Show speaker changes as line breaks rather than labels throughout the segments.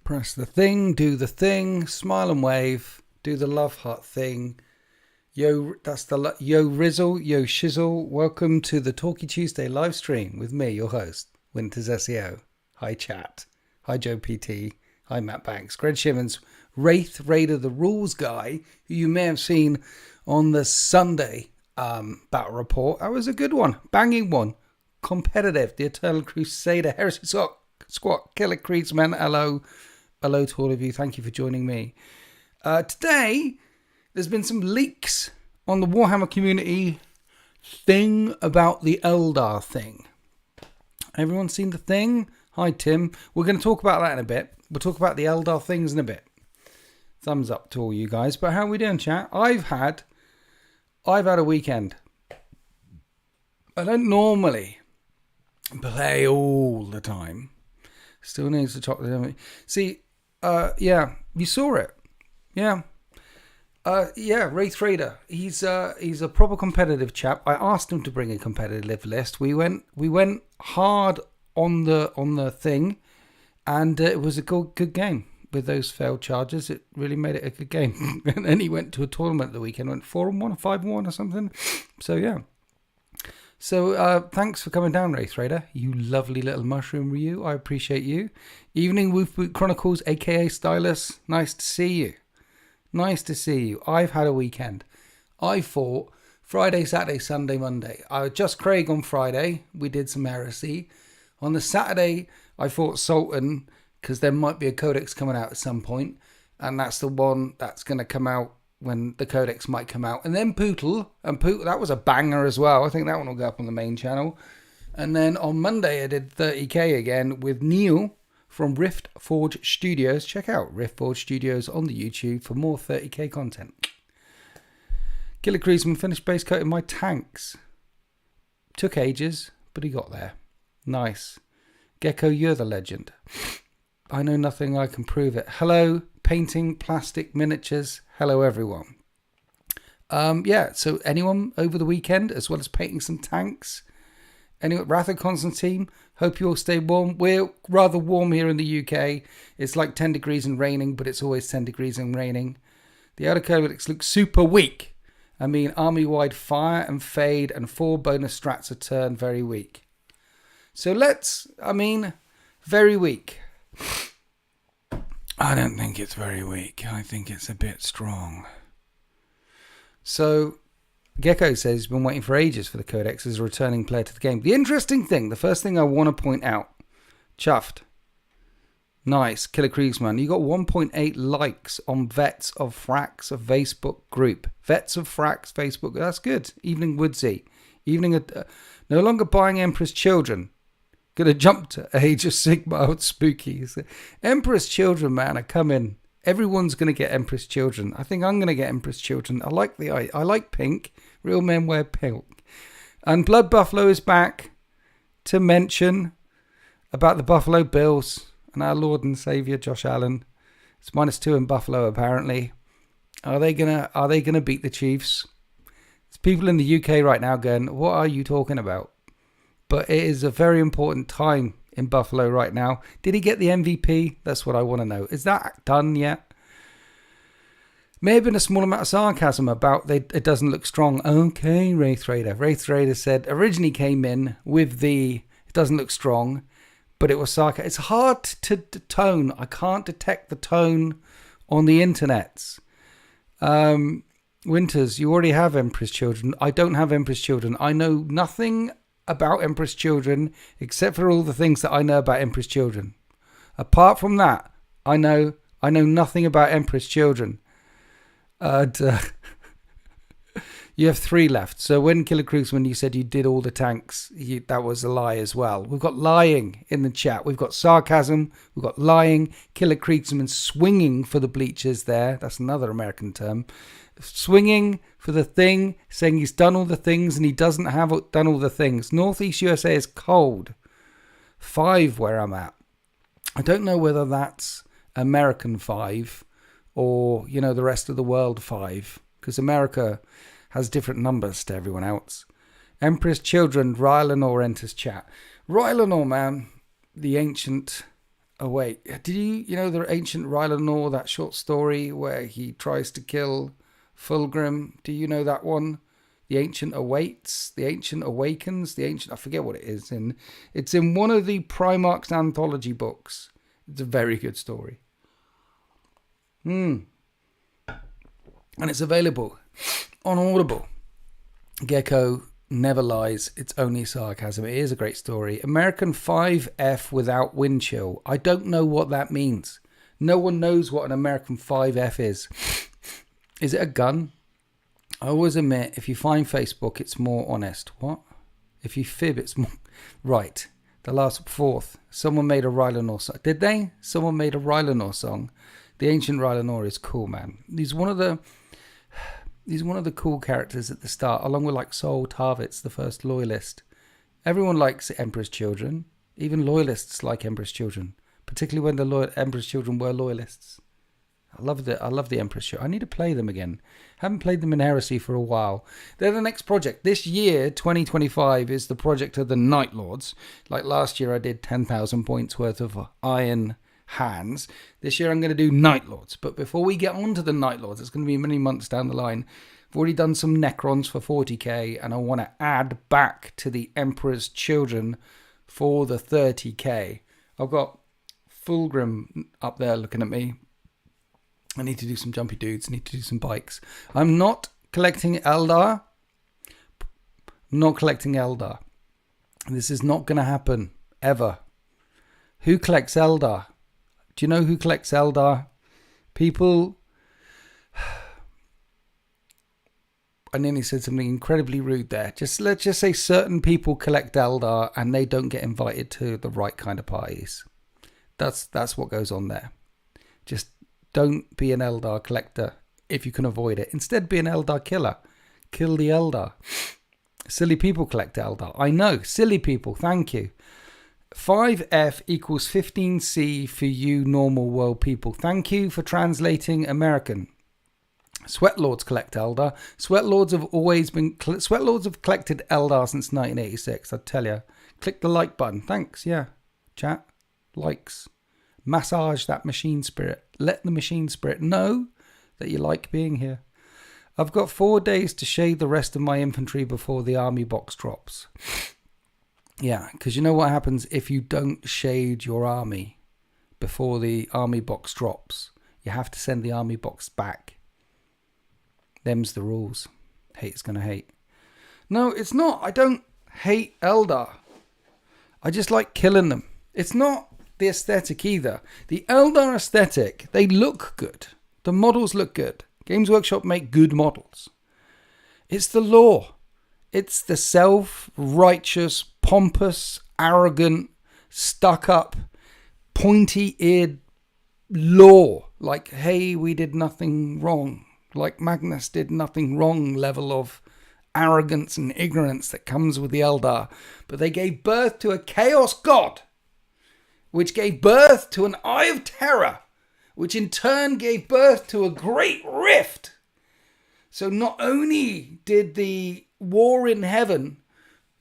Press the thing, do the thing, smile and wave, do the love heart thing. Yo, that's the yo Rizzle, yo Shizzle. Welcome to the Talkie Tuesday live stream with me, your host, Winters SEO. Hi chat. Hi Joe PT. Hi Matt Banks. Greg Shimmons, Wraith Raider, the rules guy, who you may have seen on the Sunday battle report. That was a good one, banging one, competitive. The Eternal Crusader, Heresy Squat, Killer Creedsman. Hello to all of you. Thank you for joining me. Today, there's been some leaks on the Warhammer community thing about the Eldar thing. Everyone seen the thing? Hi, Tim. We're going to talk about that in a bit. We'll talk about the Eldar things in a bit. Thumbs up to all you guys. But how are we doing, chat? I've had a weekend. I don't normally play all the time. Still needs to talk to them. See, yeah, you saw it. Yeah. Wraith Raider. He's a proper competitive chap. I asked him to bring a competitive list. We went hard on the thing, and it was a good game. With those failed charges, it really made it a good game. And then he went to a tournament the weekend, went 4-1 or 5-1 or something. So yeah. So thanks for coming down, Wraith Raider. You lovely little mushroom Ryu. I appreciate you. Evening Wolf Boot Chronicles, aka Stylus. Nice to see you. Nice to see you. I've had a weekend. I fought Friday, Saturday, Sunday, Monday. I was just Craig on Friday. We did some heresy. On the Saturday, I fought Sultan because there might be a Codex coming out at some point, and that's the one that's going to come out when the Codex might come out. And then Pootle, that was a banger as well. I think that one will go up on the main channel. And then on Monday, I did 30k again with Neil from Rift Forge Studios. Check out Rift Forge Studios on the YouTube for more 30k content. Killer Creasman finished base coating my tanks. Took ages, but he got there. Nice. Gecko, you're the legend. I know nothing, I can prove it. Hello, painting plastic miniatures. Hello, everyone. So anyone over the weekend, as well as painting some tanks? Anyone, Wrath of Constantine, hope you all stay warm. We're rather warm here in the UK. It's like 10 degrees and raining, but it's always 10 degrees and raining. The Elder Codex looks super weak. I mean, army-wide fire and fade and 4 bonus strats a turn, very weak. So very weak. I don't think it's very weak. I think it's a bit strong. So, Gecko says he's been waiting for ages for the Codex as a returning player to the game. The interesting thing, the first thing I want to point out, chuffed. Nice, Killer Kriegsman. You got 1.8 likes on Vets of Frax, a Facebook group. Vets of Frax, Facebook. That's good. Evening Woodsy. No longer buying Emperor's Children. Gonna jump to Age of Sigma with Spookies. Emperor's Children, man, are coming. Everyone's gonna get Empress Children. I think I'm gonna get Empress Children. I like pink. Real men wear pink. And Blood Buffalo is back to mention about the Buffalo Bills and our Lord and Savior Josh Allen. It's -2 in Buffalo apparently. Are they gonna beat the Chiefs? There's people in the UK right now going, "What are you talking about?" But it is a very important time in Buffalo right now. Did he get the MVP? That's what I want to know. Is that done yet? May have been a small amount of sarcasm about it doesn't look strong. Okay, Wraith Raider. Wraith Raider said originally came in with it doesn't look strong, but it was sarcasm. It's hard to tone. I can't detect the tone on the internets. Winters, you already have Empress Children. I don't have Empress Children. I know nothing about Empress Children except for all the things that I know about Empress Children. Apart from that, I know nothing about Empress Children. You have 3 left. So when Killer Kriegsman, you said you did all the tanks, that was a lie as well. We've got lying in the chat. We've got sarcasm. We've got lying. Killer Kriegsman swinging for the bleachers there. That's another American term. Swinging for the thing, saying he's done all the things and he doesn't have done all the things. Northeast USA is cold. 5 where I'm at. I don't know whether that's American 5 or, the rest of the world 5, because America has different numbers to everyone else. Empress Children, Rylanor enters chat. Rylanor, man, the ancient Oh wait, did you know the ancient Rylanor, that short story where he tries to kill Fulgrim? Do you know that one? The Ancient Awaits, The Ancient Awakens, The Ancient... I forget what it is. It's in one of the Primarch's anthology books. It's a very good story. And it's available on Audible. Gecko never lies. It's only sarcasm. It is a great story. American 5F without wind chill. I don't know what that means. No one knows what an American 5F is. Is it a gun? I always admit, if you find Facebook, it's more honest. What? If you fib, it's more... Right. The last fourth. Someone made a Rylanor song. Did they? Someone made a Rylanor song. The ancient Rylanor is cool, man. He's one of the cool characters at the start, along with like Sol Tarvitz, the first loyalist. Everyone likes Emperor's Children. Even loyalists like Emperor's Children, particularly when the Emperor's Children were loyalists. I love the Emperor's Children. I need to play them again. Haven't played them in Heresy for a while. They're the next project. This year, 2025, is the project of the Night Lords. Like last year, I did 10,000 points worth of Iron Hands. This year I'm going to do Night Lords, but before we get on to the Night Lords, it's going to be many months down the line. I've already done some Necrons for 40k, and I want to add back to the Emperor's Children for the 30k. I've got Fulgrim up there looking at me. I need to do some jumpy dudes, I need to do some bikes. I'm not collecting Eldar. This is not going to happen, ever. Who collects Eldar? Do you know who collects Eldar? People... I nearly said something incredibly rude there. Let's just say certain people collect Eldar and they don't get invited to the right kind of parties. That's what goes on there. Just don't be an Eldar collector if you can avoid it. Instead, be an Eldar killer. Kill the Eldar. Silly people collect Eldar. I know, silly people. Thank you. 5F equals 15C for you normal world people. Thank you for translating American. Sweatlords collect Eldar. Sweatlords have collected Eldar since 1986, I tell you. Click the like button. Thanks, yeah. Chat. Likes. Massage that machine spirit. Let the machine spirit know that you like being here. I've got 4 days to shade the rest of my infantry before the army box drops. Yeah, because you know what happens if you don't shade your army before the army box drops? You have to send the army box back. Them's the rules. Hate's gonna hate. No, it's not. I don't hate Eldar. I just like killing them. It's not the aesthetic either. The Eldar aesthetic, they look good. The models look good. Games Workshop make good models. It's the lore. It's the self-righteous, pompous, arrogant, stuck-up, pointy-eared lore. Like, hey, we did nothing wrong. Like Magnus did nothing wrong level of arrogance and ignorance that comes with the Eldar. But they gave birth to a Chaos God, which gave birth to an Eye of Terror, which in turn gave birth to a Great Rift. So not only did the war in heaven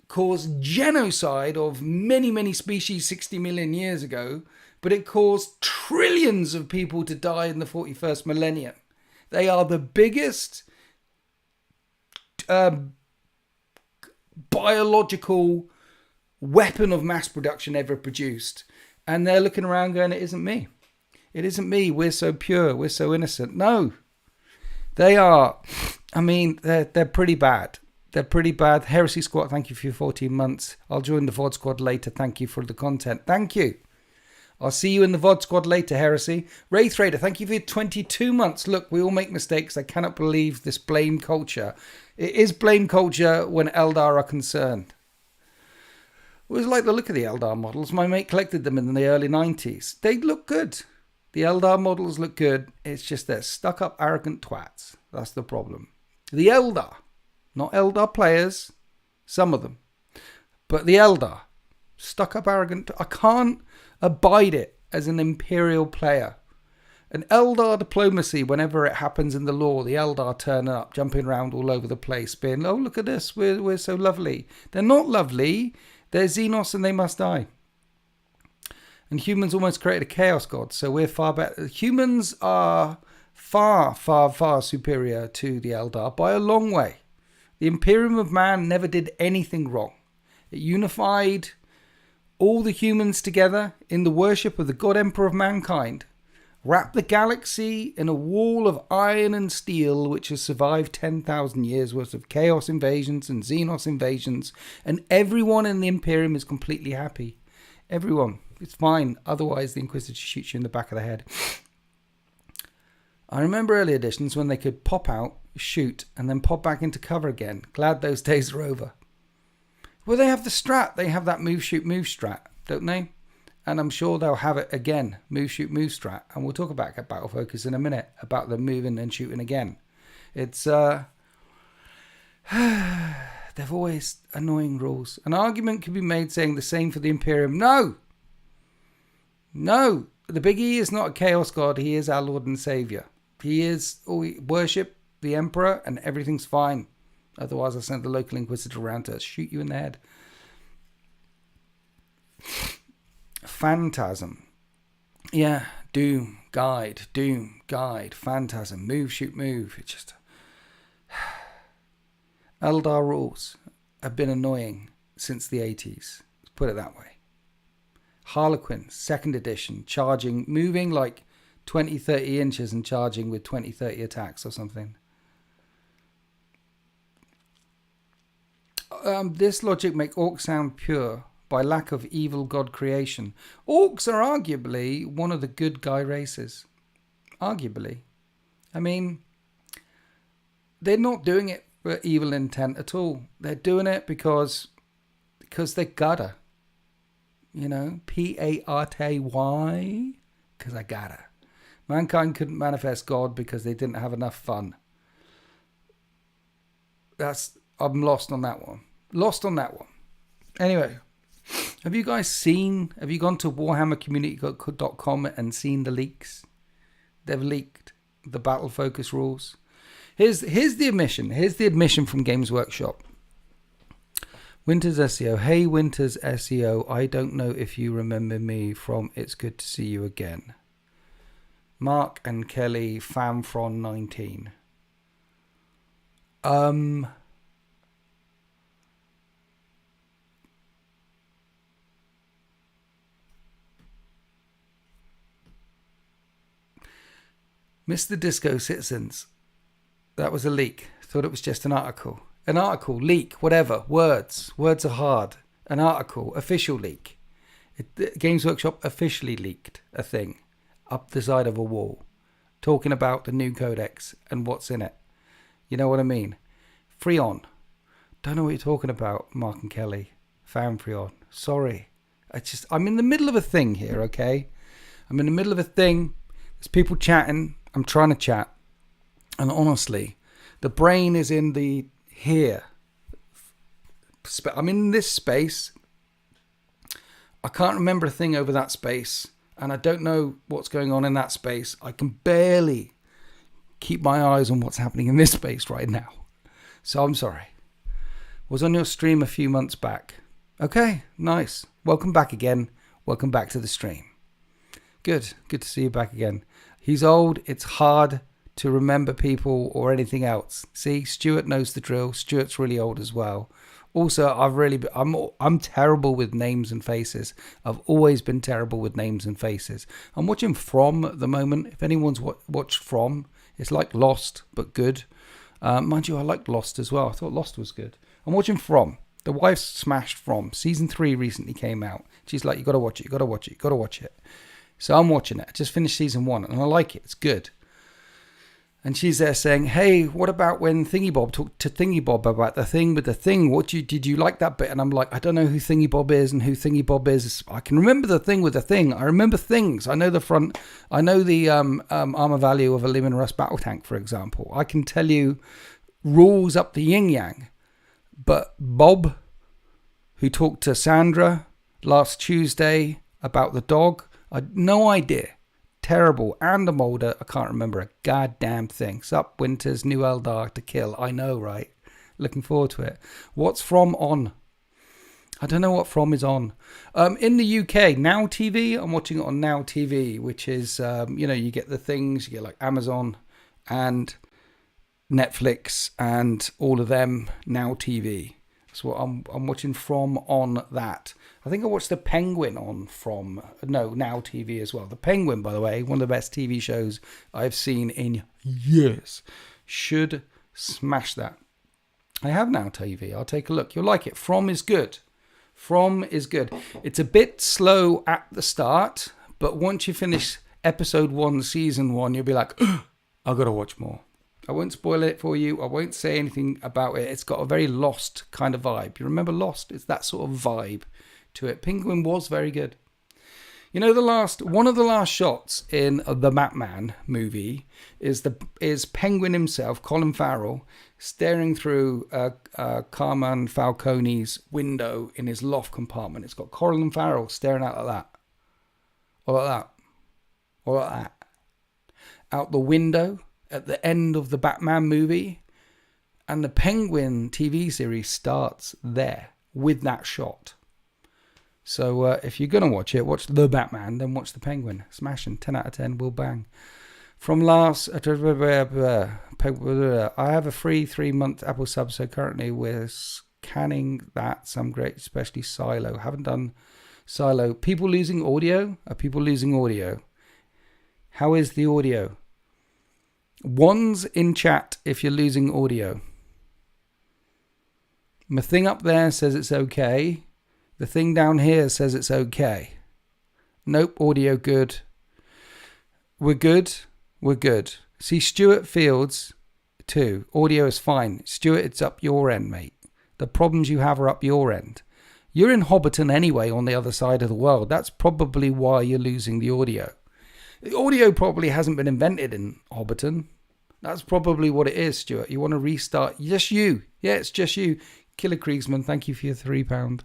cause genocide of many, many species 60 million years ago, but it caused trillions of people to die in the 41st millennium. They are the biggest biological weapon of mass production ever produced. And they're looking around going, it isn't me. It isn't me. We're so pure. We're so innocent. No. They are, I mean, they're pretty bad. They're pretty bad. Heresy Squad, thank you for your 14 months. I'll join the VOD Squad later. Thank you for the content. Thank you. I'll see you in the VOD Squad later, Heresy. Wraith Raider, thank you for your 22 months. Look, we all make mistakes. I cannot believe this blame culture. It is blame culture when Eldar are concerned. It was like the look of the Eldar models. My mate collected them in the early 90s. They look good. The Eldar models look good. It's just they're stuck-up, arrogant twats. That's the problem. The Eldar, not Eldar players, some of them, but the Eldar, stuck-up, arrogant. I can't abide it as an Imperial player. An Eldar diplomacy, whenever it happens in the lore, the Eldar turn up, jumping around all over the place, being, oh, look at this, we're so lovely. They're not lovely. They're xenos and they must die. And humans almost created a chaos god, so we're far better. Humans are far, far, far superior to the Eldar by a long way. The Imperium of Man never did anything wrong. It unified all the humans together in the worship of the God Emperor of mankind, wrapped the galaxy in a wall of iron and steel which has survived 10,000 years worth of chaos invasions and xenos invasions, and everyone in the Imperium is completely happy. Everyone. It's fine. Otherwise, the Inquisitor shoots you in the back of the head. I remember early editions when they could pop out, shoot, and then pop back into cover again. Glad those days are over. Well, they have the strat. They have that move, shoot, move strat, don't they? And I'm sure they'll have it again. Move, shoot, move strat. And we'll talk about Battle Focus in a minute. About them moving and shooting again. It's, they've always annoying rules. An argument could be made saying the same for the Imperium. No! No! The Big E is not a chaos god. He is our Lord and Savior. He is, we worship the Emperor and everything's fine. Otherwise, I'll send the local Inquisitor around to shoot you in the head. Phantasm. Yeah, Doom, Guide, Phantasm, move, shoot, move. It's just... Eldar rules have been annoying since the 80s. Let's put it that way. Harlequin, 2nd edition, charging, moving like 20, 30 inches and charging with 20, 30 attacks or something. This logic makes orcs sound pure by lack of evil god creation. Orcs are arguably one of the good guy races. Arguably. I mean, they're not doing it for evil intent at all. They're doing it because they gotta. You know, P-A-R-T-Y, because I gotta. Mankind couldn't manifest God because they didn't have enough fun. I'm lost on that one. Anyway, have you gone to warhammercommunity.com and seen the leaks? They've leaked the battle focus rules. Here's the admission. Here's the admission from Games Workshop. Winters SEO. Hey, Winters SEO. I don't know if you remember me from It's Good to See You Again. Mark and Kelly, Famfron19. Mr. Disco Citizens. That was a leak. Thought it was just an article. An article, leak, whatever. Words are hard. An article, official leak. Games Workshop officially leaked a thing up the side of a wall, talking about the new Codex and what's in it. You know what I mean? Freon. Don't know what you're talking about, Mark and Kelly. Fan Freon. Sorry. I'm in the middle of a thing here, okay? I'm in the middle of a thing. There's people chatting. I'm trying to chat. And honestly, the brain is in the here. I'm in this space. I can't remember a thing over that space. And I don't know what's going on in that space. I can barely keep my eyes on what's happening in this space right now. So I'm sorry. Was on your stream a few months back. Okay, nice. Welcome back again. Welcome back to the stream. Good to see you back again. He's old. It's hard to remember people or anything else. See, Stuart knows the drill. Stuart's really old as well. Also, I'm terrible with names and faces. I've always been terrible with names and faces. I'm watching From at the moment. If anyone's watched From, it's like Lost, but good. Mind you, I liked Lost as well. I thought Lost was good. I'm watching From. The wife smashed From. Season 3 recently came out. She's like, you got to watch it. So I'm watching it. I just finished season 1 and I like it. It's good. And she's there saying, hey, what about when Thingy Bob talked to Thingy Bob about the thing with the thing? Did you like that bit? And I'm like, I don't know who Thingy Bob is and who Thingy Bob is. I can remember the thing with the thing. I remember things. I know the front. I know the armor value of a Lumen Rust battle tank, for example. I can tell you rules up the yin yang. But Bob, who talked to Sandra last Tuesday about the dog, I had no idea. Terrible. And I'm older. I can't remember a goddamn thing. Sup, Winters, new Eldar to kill. I know, right? Looking forward to it. What's From on? I don't know what From is on. In the UK, Now TV, I'm watching it on Now TV, which is, you get the things, you get like Amazon and Netflix and all of them, Now TV. That's what I'm watching From on that. I think I watched The Penguin on Now TV as well. The Penguin, by the way, one of the best TV shows I've seen in years. Should smash that. I have Now TV. I'll take a look. You'll like it. From is good. From is good. It's a bit slow at the start, but once you finish episode 1, season 1, you'll be like, I've got to watch more. I won't spoil it for you. I won't say anything about it. It's got a very Lost kind of vibe. You remember Lost? It's that sort of vibe to it. Penguin was very good. You know, one of the last shots in the Batman movie is Penguin himself, Colin Farrell, staring through Carmine Falcone's window in his loft compartment. It's got Colin Farrell staring out like that, or like that, or like that, out the window at the end of the Batman movie, and the Penguin TV series starts there with that shot. So if you're going to watch it, watch The Batman, then watch The Penguin. Smashing. 10 out of 10 will bang. From last... I have a free 3-month Apple sub, so currently we're scanning that. Some great, especially Silo. Haven't done Silo. People losing audio? Are people losing audio? How is the audio? One's in chat if you're losing audio. My thing up there says it's okay. The thing down here says it's okay. Nope, audio good. We're good. We're good. See, Stuart Fields too. Audio is fine. Stuart, it's up your end, mate. The problems you have are up your end. You're in Hobbiton anyway, on the other side of the world. That's probably why you're losing the audio. The audio probably hasn't been invented in Hobbiton. That's probably what it is, Stuart. You want to restart. Just you. Yeah, it's just you. Killer Kriegsman, thank you for your £3.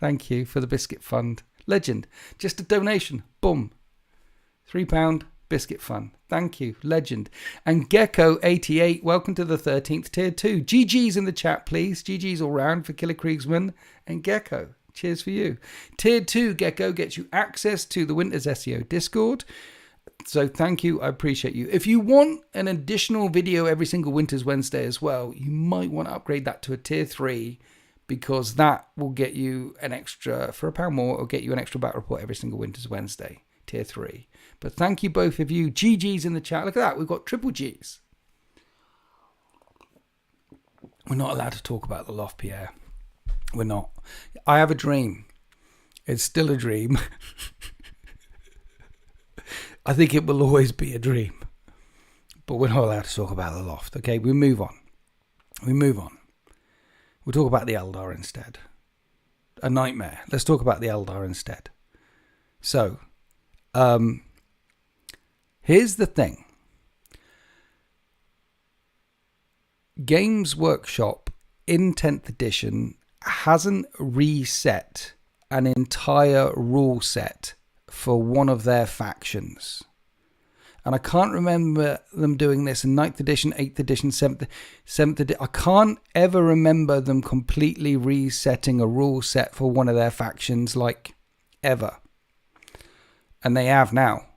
Thank you for the biscuit fund. Legend. Just a donation. Boom. £3 biscuit fund. Thank you. Legend. And Gecko88, welcome to the 13th tier 2. GG's in the chat, please. GG's all round for Killer Kriegsman and Gecko. Cheers for you. Tier 2 Gecko gets you access to the Winters SEO Discord. So thank you. I appreciate you. If you want an additional video every single Winters Wednesday as well, you might want to upgrade that to a tier 3, because that will get you an extra, for £1 more, it'll get you an extra battle report every single Winters Wednesday, tier 3. But thank you both of you. GG's in the chat. Look at that. We've got triple G's. We're not allowed to talk about the loft, Pierre. We're not. I have a dream. It's still a dream. I think it will always be a dream. But we're not allowed to talk about the loft. Okay, we move on. We'll talk about the Eldar instead. A nightmare. Let's talk about the Eldar instead. So, here's the thing. Games Workshop in 10th edition hasn't reset an entire rule set for one of their factions. And I can't remember them doing this in 9th edition, 8th edition, 7th edition. I can't ever remember them completely resetting a rule set for one of their factions, like, ever. And they have now.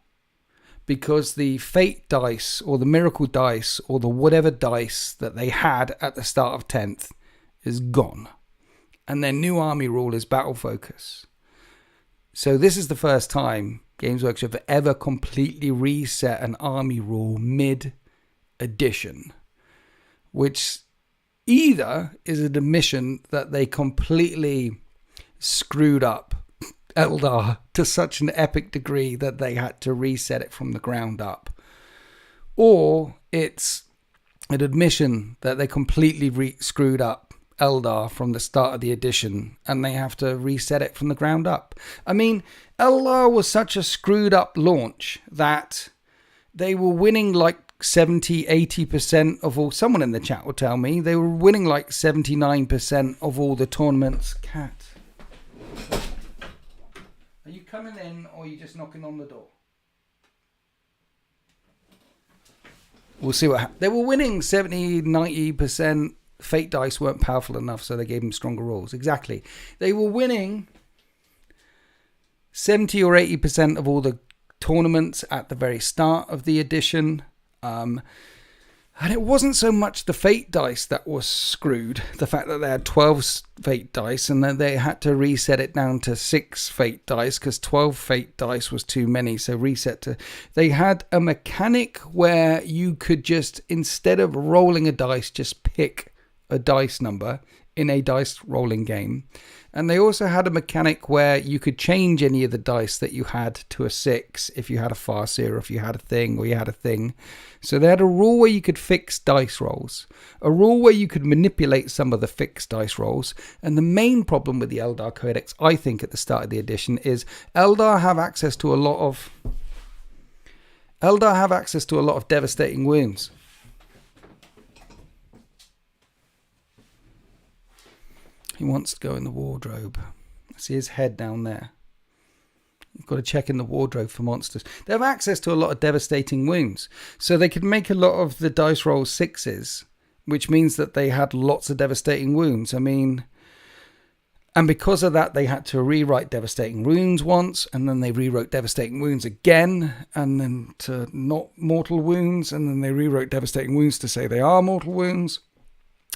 Because the fate dice, or the miracle dice, or the whatever dice that they had at the start of 10th is gone. And their new army rule is battle focus. So this is the first time Games Workshop have ever completely reset an army rule mid-edition, which either is an admission that they completely screwed up Eldar to such an epic degree that they had to reset it from the ground up, or it's an admission that they completely screwed up Eldar from the start of the edition and they have to reset it from the ground up. I mean, Eldar was such a screwed up launch that they were winning like 70-80% of all, someone in the chat will tell me, they were winning like 79% of all the tournaments. Cat, are you coming in or are you just knocking on the door? We'll see what happens. They were winning 70-90% Fate dice weren't powerful enough, so they gave them stronger rules. Exactly. They were winning 70 or 80% of all the tournaments at the very start of the edition. And it wasn't so much the Fate dice that was screwed. The fact that they had 12 Fate dice and then they had to reset it down to 6 Fate dice because 12 Fate dice was too many. So reset to... They had a mechanic where you could just, instead of rolling a dice, just pick a dice number in a dice rolling game. And they also had a mechanic where you could change any of the dice that you had to a 6 if you had a Farseer, or if you had a thing, or you had a thing. So they had a rule where you could fix dice rolls, a rule where you could manipulate some of the fixed dice rolls. And the main problem with the Eldar Codex, I think, at the start of the edition is Eldar have access to a lot of devastating wounds. He wants to go in the wardrobe. I see his head down there. You've got to check in the wardrobe for monsters. They have access to a lot of devastating wounds. So they could make a lot of the dice rolls 6s, which means that they had lots of devastating wounds. I mean, and because of that, they had to rewrite devastating wounds once, and then they rewrote devastating wounds again, and then to not mortal wounds, and then they rewrote devastating wounds to say they are mortal wounds.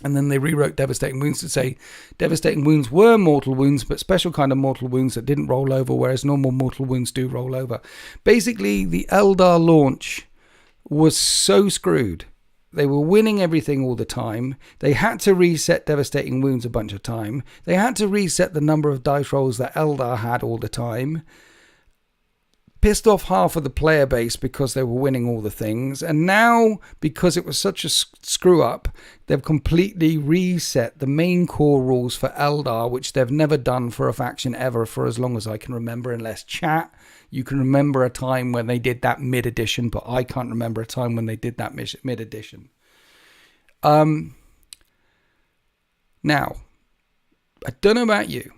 And then they rewrote devastating wounds to say devastating wounds were mortal wounds, but special kind of mortal wounds that didn't roll over, whereas normal mortal wounds do roll over. Basically, the Eldar launch was so screwed. They were winning everything all the time. They had to reset devastating wounds a bunch of time. They had to reset the number of dice rolls that Eldar had all the time. Pissed off half of the player base because they were winning all the things, and now because it was such a screw up, they've completely reset the main core rules for Eldar, which they've never done for a faction ever for as long as I can remember, unless chat you can remember a time when they did that mid edition, but I can't remember a time when they did that mid edition. Now I don't know about you,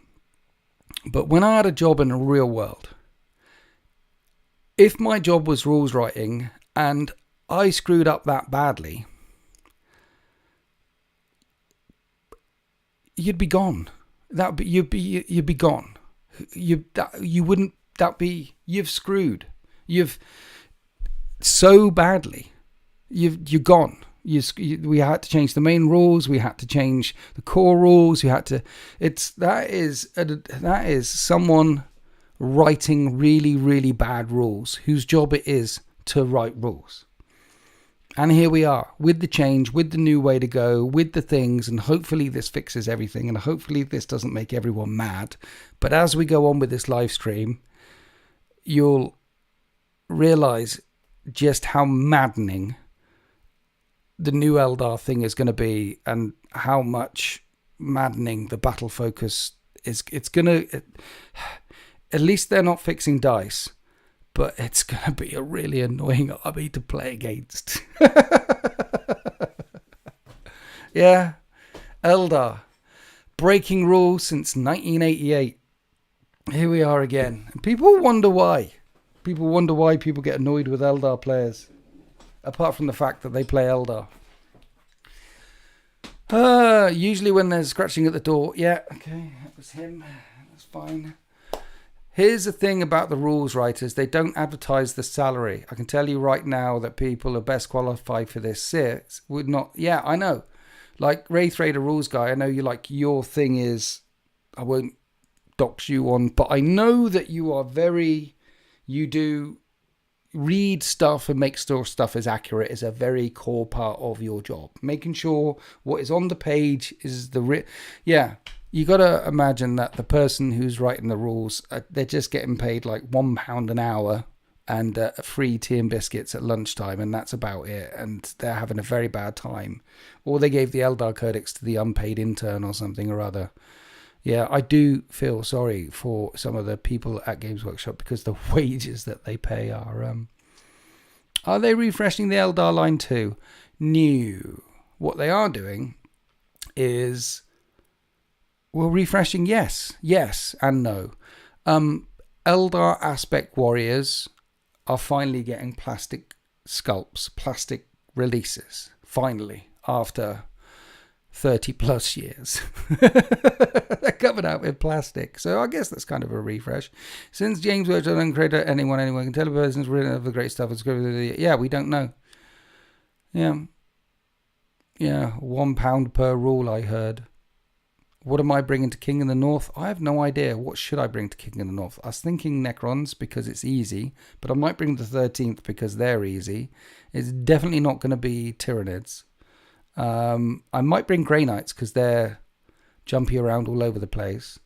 but when I had a job in the real world, if my job was rules writing and I screwed up that badly, you'd be gone. You'd be gone. You've screwed. You've so badly. You're gone. We had to change the main rules. We had to change the core rules. That is someone writing really, really bad rules, whose job it is to write rules. And here we are with the change, with the new way to go, with the things, and hopefully this fixes everything, and hopefully this doesn't make everyone mad. But as we go on with this live stream, you'll realize just how maddening the new Eldar thing is going to be, and how much maddening the battle focus is. At least they're not fixing dice, but it's going to be a really annoying army to play against. Yeah, Eldar, breaking rules since 1988. Here we are again. And people wonder why. People wonder why people get annoyed with Eldar players, apart from the fact that they play Eldar. Usually when there's scratching at the door. Yeah, okay, that was him. That's fine. Here's the thing about the rules writers. They don't advertise the salary. I can tell you right now that people are best qualified for this would not. Yeah, I know. Like Wraith Raider rules guy, I know your thing is, I won't dox you on, but I know that you do read stuff and make sure stuff is accurate is a very core part of your job. Making sure what is on the page is you got to imagine that the person who's writing the rules, they're just getting paid like £1 an hour and free tea and biscuits at lunchtime, and that's about it. And they're having a very bad time. Or they gave the Eldar Codex to the unpaid intern or something or other. Yeah, I do feel sorry for some of the people at Games Workshop because the wages that they pay are they refreshing the Eldar line too? No. What they are doing is, well, refreshing, yes and no. Eldar Aspect Warriors are finally getting plastic sculpts, plastic releases, finally, after 30 plus years. They're covered out with plastic. So I guess that's kind of a refresh. Since James Workshop and creator, anyone can tell a person's written of the great stuff. Yeah, we don't know. Yeah, £1 per rule, I heard. What am I bringing to King in the North? I have no idea. What should I bring to King in the North? I was thinking Necrons because it's easy, but I might bring the 13th because they're easy. It's definitely not going to be Tyranids. I might bring Grey Knights because they're jumpy around all over the place.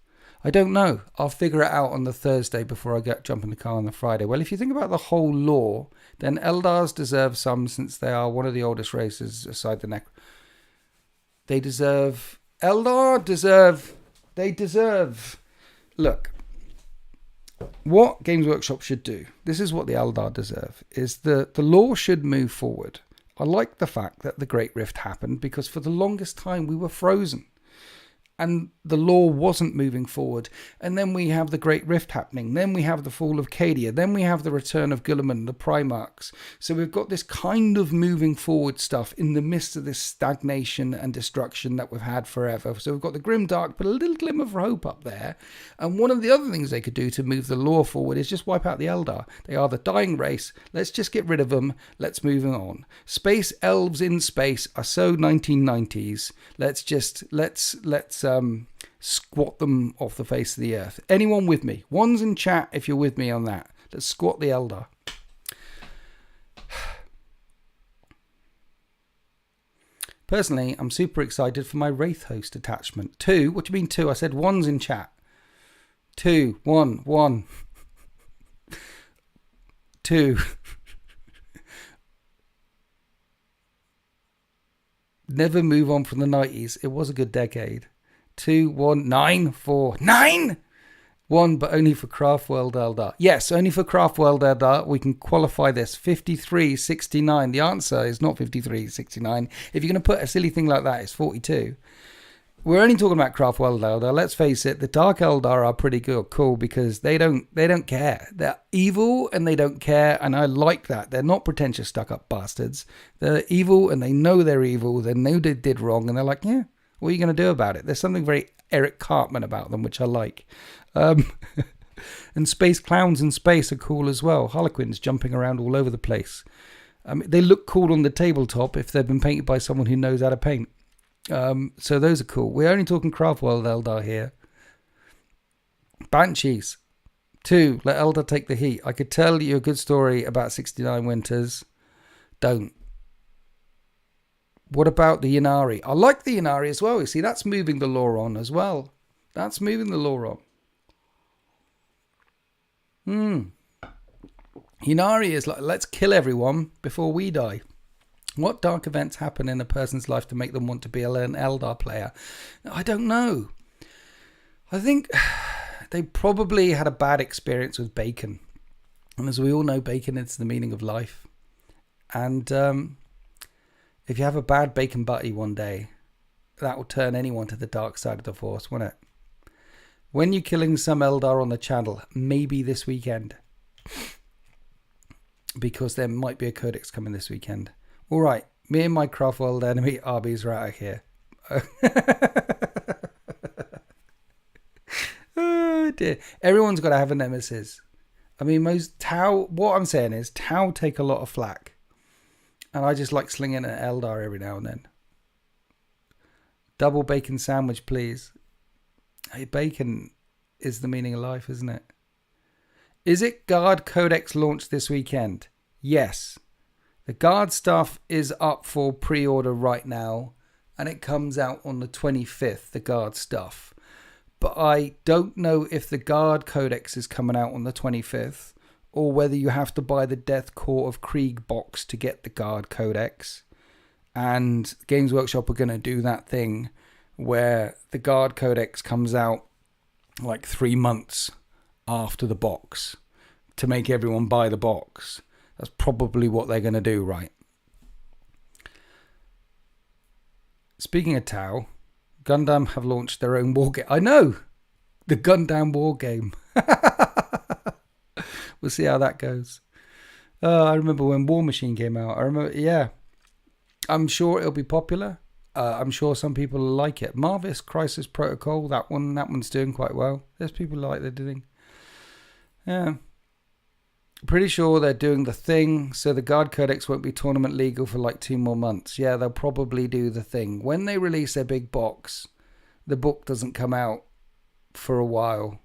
I don't know. I'll figure it out on the Thursday before I jump in the car on the Friday. Well, if you think about the whole lore, then Eldars deserve some since they are one of the oldest races aside the Necrons. They deserve... Eldar deserve... They deserve... Look, what Games Workshop should do, this is what the Eldar deserve, is the lore should move forward. I like the fact that the Great Rift happened because for the longest time we were frozen. And the lore wasn't moving forward. And then we have the Great Rift happening. Then we have the fall of Cadia. Then we have the return of Guilliman, the Primarchs. So we've got this kind of moving forward stuff in the midst of this stagnation and destruction that we've had forever. So we've got the Grim Dark, but a little glimmer of hope up there. And one of the other things they could do to move the lore forward is just wipe out the Eldar. They are the dying race. Let's just get rid of them. Let's move on. Space elves in space are so 1990s. Let's squat them off the face of the earth. Anyone with me? One's in chat if you're with me on that. Let's squat the Eldar. Personally, I'm super excited for my Wraith Host attachment. 2? What do you mean 2? I said one's in chat. 2. 1. 2. Never move on from the 90s. It was a good decade. 2, 1, 9, 4, 9! 1, but only for Craftworld Eldar. Yes, only for Craftworld Eldar. We can qualify this. 53.69. The answer is not 53.69. If you're going to put a silly thing like that, it's 42. We're only talking about Craftworld Eldar. Let's face it, the Dark Eldar are pretty good, cool, because they don't care. They're evil and they don't care, and I like that. They're not pretentious, stuck-up bastards. They're evil and they know they're evil. They know they did wrong, and they're like, yeah, what are you going to do about it? There's something very Eric Cartman about them, which I like. And space clowns in space are cool as well. Harlequins jumping around all over the place. They look cool on the tabletop if they've been painted by someone who knows how to paint. So those are cool. We're only talking Craftworld Eldar here. Banshees. 2. Let Eldar take the heat. I could tell you a good story about 69 Winters. Don't. What about the Inari? I like the Inari as well. You see, that's moving the lore on as well. That's moving the lore on. Inari is like, let's kill everyone before we die. What dark events happen in a person's life to make them want to be an Eldar player? I don't know. I think they probably had a bad experience with bacon. And as we all know, bacon is the meaning of life. And if you have a bad bacon butty one day, that will turn anyone to the dark side of the force, won't it? When you're killing some Eldar on the channel, maybe this weekend. Because there might be a Codex coming this weekend. All right, me and my Craftworld enemy Arby's are out of here. Oh dear. Everyone's got to have a nemesis. I mean, what I'm saying is Tau take a lot of flack. And I just like slinging an Eldar every now and then. Double bacon sandwich, please. Hey, bacon is the meaning of life, isn't it? Is it Guard Codex launch this weekend? Yes. The Guard stuff is up for pre-order right now, and it comes out on the 25th, the Guard stuff. But I don't know if the Guard Codex is coming out on the 25th, or whether you have to buy the Death Court of Krieg box to get the Guard Codex. And Games Workshop are going to do that thing where the Guard Codex comes out like 3 months after the box to make everyone buy the box. That's probably what they're going to do, right? Speaking of Tau, Gundam have launched their own war game. I know! The Gundam war game. We'll see how that goes. I remember when War Machine came out. I'm sure it'll be popular. I'm sure some people like it. Marvis Crisis Protocol, that one's doing quite well. There's people who like they're doing. Yeah. Pretty sure they're doing the thing, so the Guard Codex won't be tournament legal for like 2 more months. Yeah, they'll probably do the thing. When they release their big box, the book doesn't come out for a while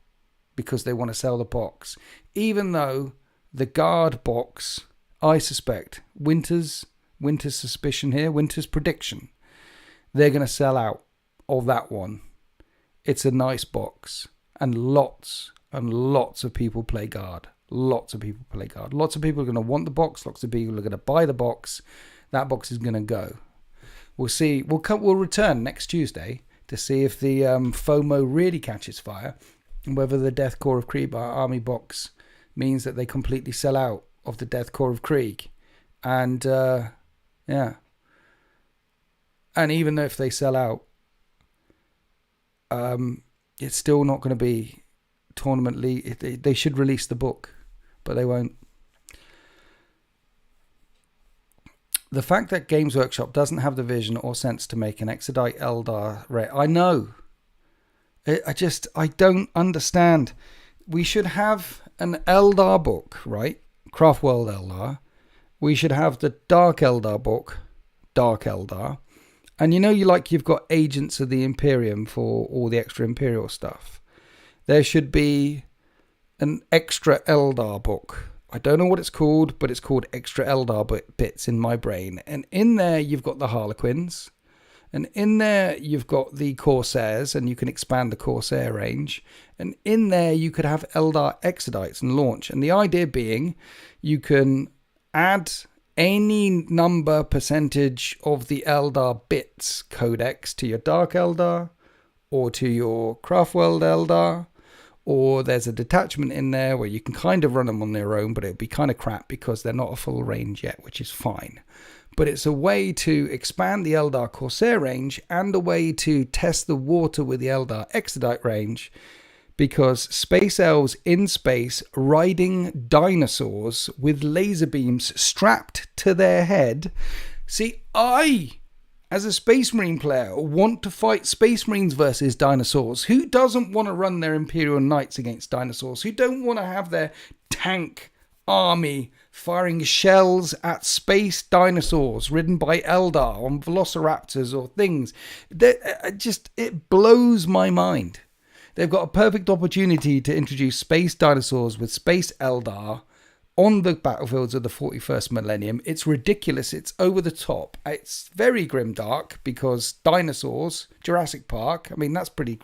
because they want to sell the box. Even though the Guard box, I suspect, Winter's suspicion here, Winter's prediction, they're going to sell out of that one. It's a nice box, and lots of people play Guard. Lots of people play Guard. Lots of people are going to want the box. Lots of people are going to buy the box. That box is going to go. We'll see. We'll return next Tuesday to see if the FOMO really catches fire, and whether the Death Core of Krieg army box means that they completely sell out of the Death Core of Krieg. And yeah. And even if they sell out, it's still not going to be tournament league. They should release the book, but they won't. The fact that Games Workshop doesn't have the vision or sense to make an Exodite Eldar rare, I know. I don't understand. We should have an Eldar book, right? Craft World Eldar. We should have the Dark Eldar book, Dark Eldar. And you've got Agents of the Imperium for all the extra Imperial stuff. There should be an extra Eldar book. I don't know what it's called, but it's called Extra Eldar bits in my brain. And in there, you've got the Harlequins. And in there, you've got the Corsairs, and you can expand the Corsair range. And in there, you could have Eldar Exodites and launch. And the idea being, you can add any number percentage of the Eldar bits codex to your Dark Eldar or to your Craftworld Eldar, or there's a detachment in there where you can kind of run them on their own, but it'll be kind of crap because they're not a full range yet, which is fine. But it's a way to expand the Eldar Corsair range and a way to test the water with the Eldar Exodite range, because space elves in space riding dinosaurs with laser beams strapped to their head. See, I, as a Space Marine player, want to fight Space Marines versus dinosaurs. Who doesn't want to run their Imperial Knights against dinosaurs? Who don't want to have their tank army firing shells at space dinosaurs ridden by Eldar on velociraptors or things? It blows my mind. They've got a perfect opportunity to introduce space dinosaurs with space Eldar on the battlefields of the 41st millennium. It's ridiculous. It's over the top. It's very grimdark because dinosaurs, Jurassic Park. I mean, that's pretty.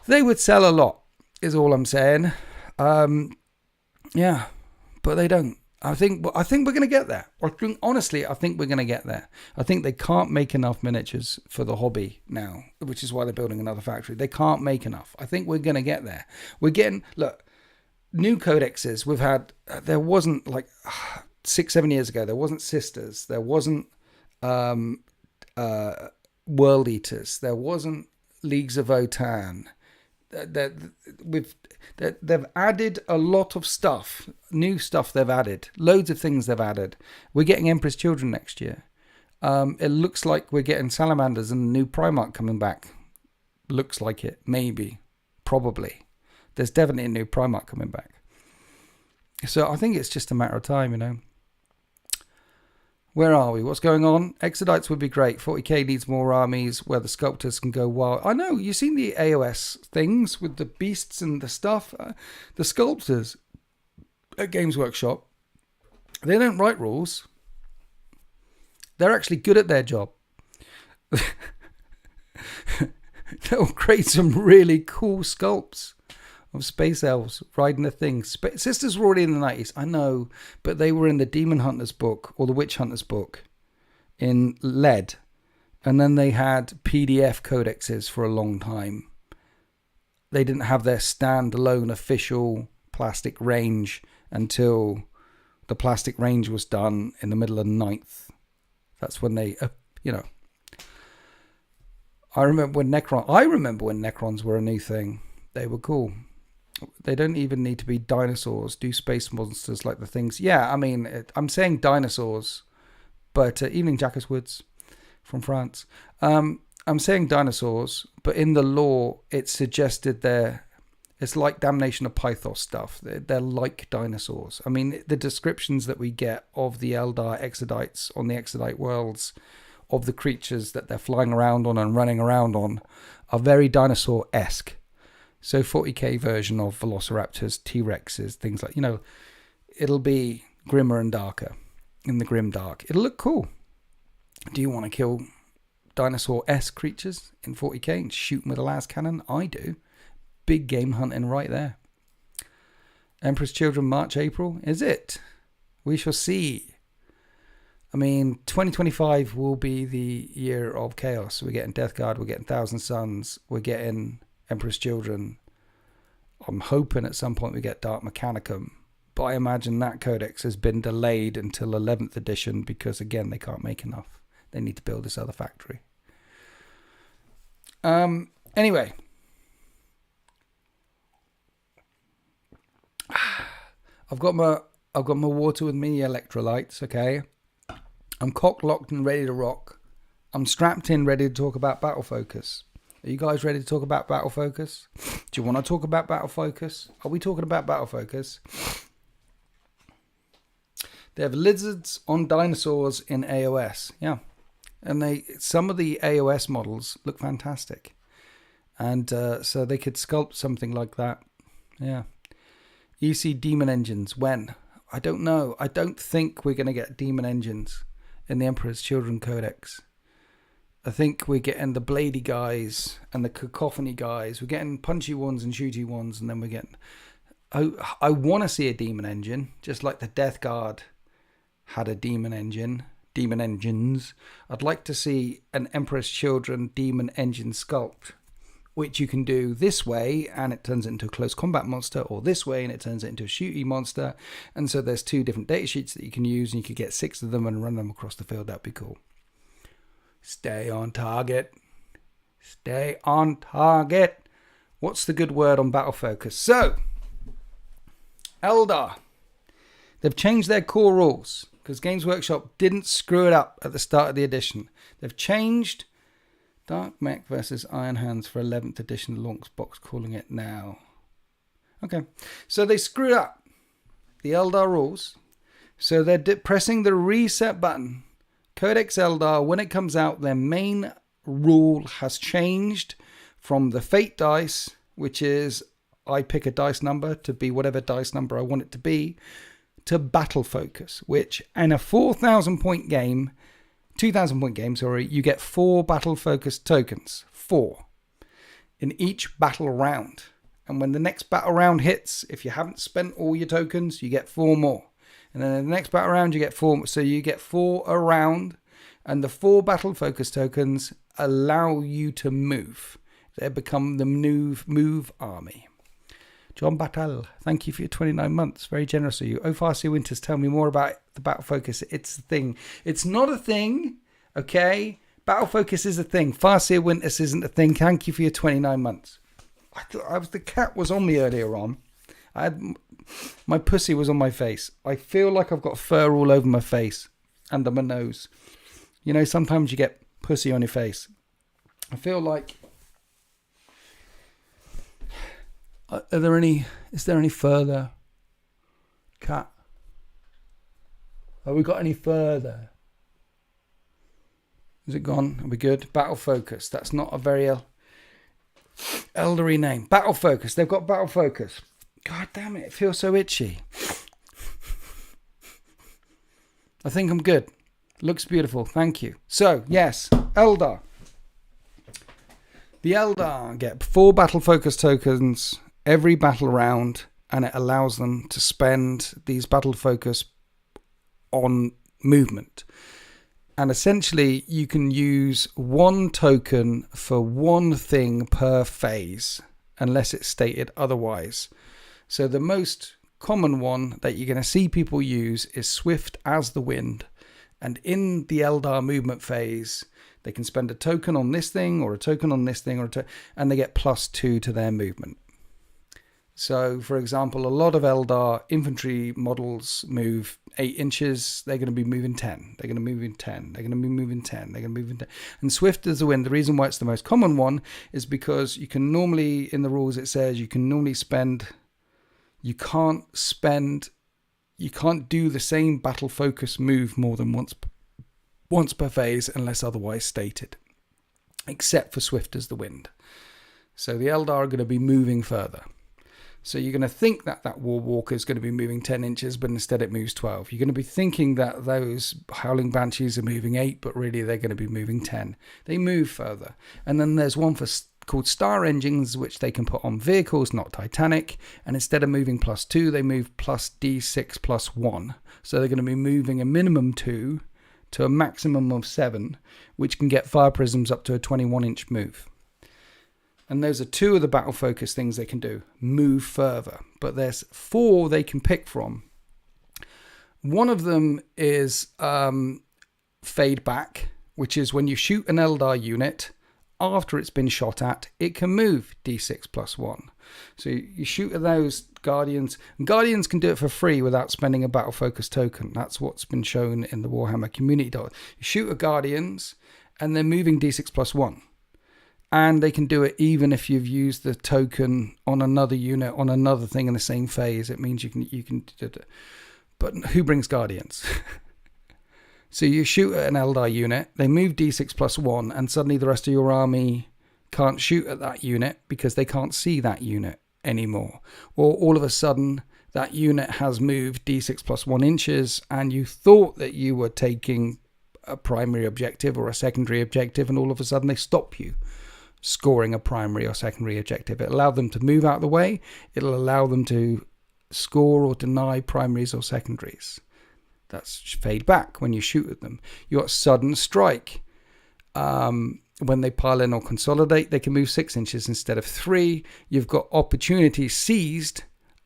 They would sell a lot, is all I'm saying. Yeah, but they don't. I think we're going to get there. Honestly, I think we're going to get there. I think they can't make enough miniatures for the hobby now, which is why they're building another factory. They can't make enough. I think we're going to get there. Look, new codexes we've had. There wasn't 6-7 years ago. There wasn't Sisters. There wasn't World Eaters. There wasn't Leagues of Votan. They've added a lot of stuff, new stuff they've added, loads of things they've added. We're getting Emperor's Children next year. It looks like we're getting Salamanders and the new Primarch coming back. Looks like it, maybe, probably. There's definitely a new Primarch coming back. So I think it's just a matter of time, Where are we? What's going on? Exodites would be great. 40k needs more armies where the sculptors can go wild. I know, you've seen the AOS things with the beasts and the stuff. The sculptors at Games Workshop, they don't write rules. They're actually good at their job. They'll create some really cool sculpts of space elves riding a thing. Sisters were already in the 90s, I know, but they were in the Demon Hunters book or the Witch Hunters book in lead, and then they had PDF codexes for a long time. They didn't have their standalone official plastic range until the plastic range was done in the middle of the 9th. That's when they, I remember when Necrons were a new thing. They were cool. They don't even need to be dinosaurs. Do space monsters like the things. Yeah, I mean, I'm saying dinosaurs, but Evening Jackass Woods. from France. I'm saying dinosaurs, but in the lore, it's suggested it's like Damnation of Pythos stuff. They're like dinosaurs. I mean, the descriptions that we get of the Eldar Exodites on the Exodite worlds, of the creatures that they're flying around on and running around on, are very dinosaur-esque. So 40k version of Velociraptors, T-Rexes, things like, it'll be grimmer and darker in the grim dark. It'll look cool. Do you want to kill dinosaur-esque creatures in 40k and shoot them with a las cannon? I do. Big game hunting right there. Emperor's Children, March, April. Is it? We shall see. I mean, 2025 will be the year of chaos. We're getting Death Guard, we're getting Thousand Suns, we're getting Emperor's Children. I'm hoping at some point we get Dark Mechanicum. But I imagine that Codex has been delayed until 11th edition because, again, they can't make enough. They need to build this other factory. Anyway. I've got my water with me, electrolytes, okay? I'm cock-locked and ready to rock. I'm strapped in, ready to talk about Battle Focus. Are you guys ready to talk about Battle Focus? Do you want to talk about Battle Focus? Are we talking about Battle Focus? They have lizards on dinosaurs in AOS, yeah. And some of the AOS models look fantastic. And so they could sculpt something like that, yeah. EC Demon Engines, when? I don't know. I don't think we're going to get Demon Engines in the Emperor's Children Codex. I think we're getting the bladey guys and the cacophony guys. We're getting punchy ones and shooty ones, and then we're getting... I want to see a Demon Engine, just like the Death Guard had a Demon Engine. Demon Engines. I'd like to see an Emperor's Children Demon Engine sculpt, which you can do this way and it turns it into a close combat monster, or this way and it turns it into a shooty monster. And so there's 2 different data sheets that you can use, and you could get 6 of them and run them across the field. That'd be cool. Stay on target. Stay on target. What's the good word on Battle Focus? So, Eldar. They've changed their core rules because Games Workshop didn't screw it up at the start of the edition. They've changed Dark Mech versus Iron Hands for 11th edition launch box, calling it now. Okay, so they screwed up the Eldar rules. So they're pressing the reset button. Codex Eldar, when it comes out, their main rule has changed from the Fate dice, which is I pick a dice number to be whatever dice number I want it to be, to Battle Focus, which in a 4,000 point game, 2,000 point game, you get 4 battle focus tokens. 4. In each battle round. And when the next battle round hits, if you haven't spent all your tokens, you get 4 more. And then in the next battle round, you get 4 more. So you get 4 a round. And the 4 battle focus tokens allow you to move. They become the move army. John Battle, thank you for your 29 months. Very generous of you. Oh, Farseer Winters, tell me more about the Battle Focus. It's a thing. It's not a thing, okay? Battle Focus is a thing. Farseer Winters isn't a thing. Thank you for your 29 months. I thought the cat was on me earlier on. My pussy was on my face. I feel like I've got fur all over my face, under my nose. You know, sometimes you get pussy on your face. I feel like... is there any further? Cat. Have we got any further? Is it gone? Are we good? Battle Focus. That's not a very eldery name. Battle Focus. They've got Battle Focus. God damn it. It feels so itchy. I think I'm good. Looks beautiful. Thank you. So, yes. Eldar. The Eldar get 4 Battle Focus tokens every battle round, and it allows them to spend these battle focus on movement. And essentially, you can use 1 token for 1 thing per phase, unless it's stated otherwise. So the most common one that you're going to see people use is Swift as the Wind. And in the Eldar movement phase, they can spend a token on this thing, or a token on this thing, and they get +2 to their movement. So, for example, a lot of Eldar infantry models move 8 inches. They're going to be moving 10. They're going to move in 10. They're going to be moving 10. They're going to move in 10. And swift as the wind, the reason why it's the most common one is because you can normally, in the rules it says, you can normally spend, you can't do the same battle focus move more than once per phase unless otherwise stated, except for swift as the wind. So the Eldar are going to be moving further. So you're going to think that that War Walker is going to be moving 10 inches, but instead it moves 12. You're going to be thinking that those Howling Banshees are moving 8, but really they're going to be moving 10. They move further. And then there's one called Star Engines, which they can put on vehicles, not Titanic. And instead of moving +2, they move plus D6 +1. So they're going to be moving a minimum 2 to a maximum of 7, which can get fire prisms up to a 21-inch move. And those are 2 of the battle focus things they can do. Move further. But there's 4 they can pick from. One of them is fade back, which is when you shoot an Eldar unit, after it's been shot at, it can move D6 +1. So you shoot at those Guardians. And Guardians can do it for free without spending a battle focus token. That's what's been shown in the Warhammer community. You shoot at Guardians, and they're moving D6 +1. And they can do it even if you've used the token on another unit, on another thing in the same phase. It means you can do it. But who brings Guardians? So you shoot at an Eldar unit, they move D6 +1, and suddenly the rest of your army can't shoot at that unit because they can't see that unit anymore. Or all of a sudden, that unit has moved D6 +1 inches, and you thought that you were taking a primary objective or a secondary objective, and all of a sudden they stop you scoring a primary or secondary objective. It allowed them to move out of the way. It'll allow them to score or deny primaries or secondaries. That's fade back when you shoot at them. You got sudden strike. When they pile in or consolidate, they can move 6 inches instead of 3. You've got opportunity seized,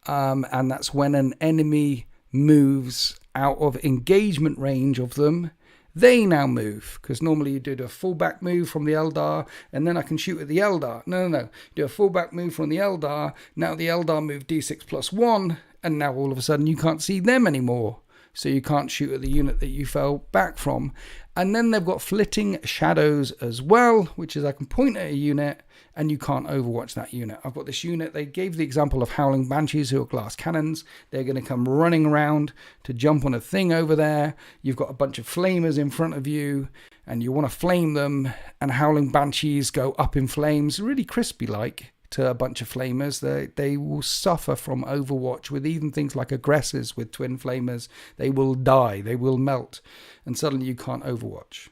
and that's when an enemy moves out of engagement range of them. They now move, because normally you do a fullback move from the Eldar, and then I can shoot at the Eldar. No. You do a fullback move from the Eldar. Now the Eldar move D6 +1, and now all of a sudden you can't see them anymore. So you can't shoot at the unit that you fell back from. And then they've got flitting shadows as well, which is I can point at a unit and you can't overwatch that unit. I've got this unit. They gave the example of Howling Banshees who are glass cannons. They're going to come running around to jump on a thing over there. You've got a bunch of flamers in front of you and you want to flame them, and Howling Banshees go up in flames, really crispy like, to a bunch of flamers. They will suffer from overwatch with even things like aggressors with twin flamers. They will die, they will melt, and suddenly you can't overwatch.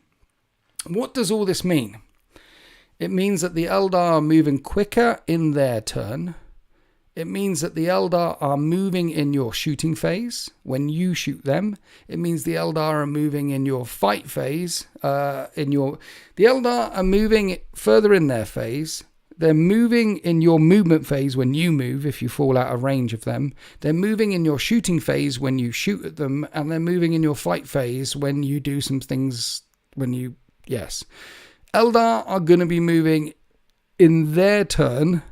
What does all this mean? It means that the Eldar are moving quicker in their turn. It means that the Eldar are moving in your shooting phase when you shoot them. It means the Eldar are moving in your fight phase. The Eldar are moving further in their phase. They're moving in your movement phase when you move, if you fall out of range of them. They're moving in your shooting phase when you shoot at them. And they're moving in your fight phase when you do some things, yes. Eldar are going to be moving in their turn,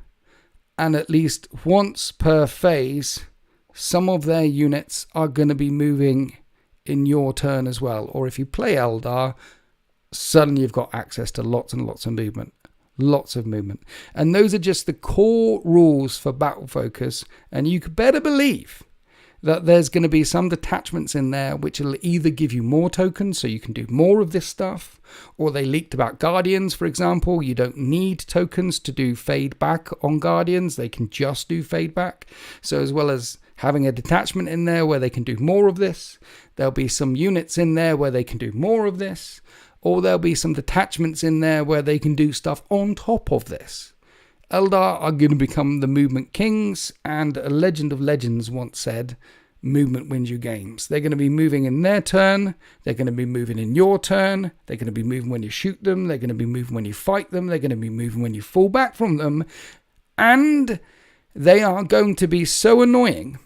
and at least once per phase, some of their units are going to be moving in your turn as well. Or if you play Eldar, suddenly you've got access to lots and lots of movement. Lots of movement. And those are just the core rules for battle focus. And you could better believe that there's going to be some detachments in there which will either give you more tokens so you can do more of this stuff, or they leaked about Guardians, for example. You don't need tokens to do fade back on Guardians. They can just do fade back. So as well as having a detachment in there where they can do more of this, there'll be some units in there where they can do more of this. Or there'll be some detachments in there where they can do stuff on top of this. Eldar are going to become the movement kings, and a legend of legends once said, movement wins you games. They're going to be moving in their turn. They're going to be moving in your turn. They're going to be moving when you shoot them. They're going to be moving when you fight them. They're going to be moving when you fall back from them. And they are going to be so annoying.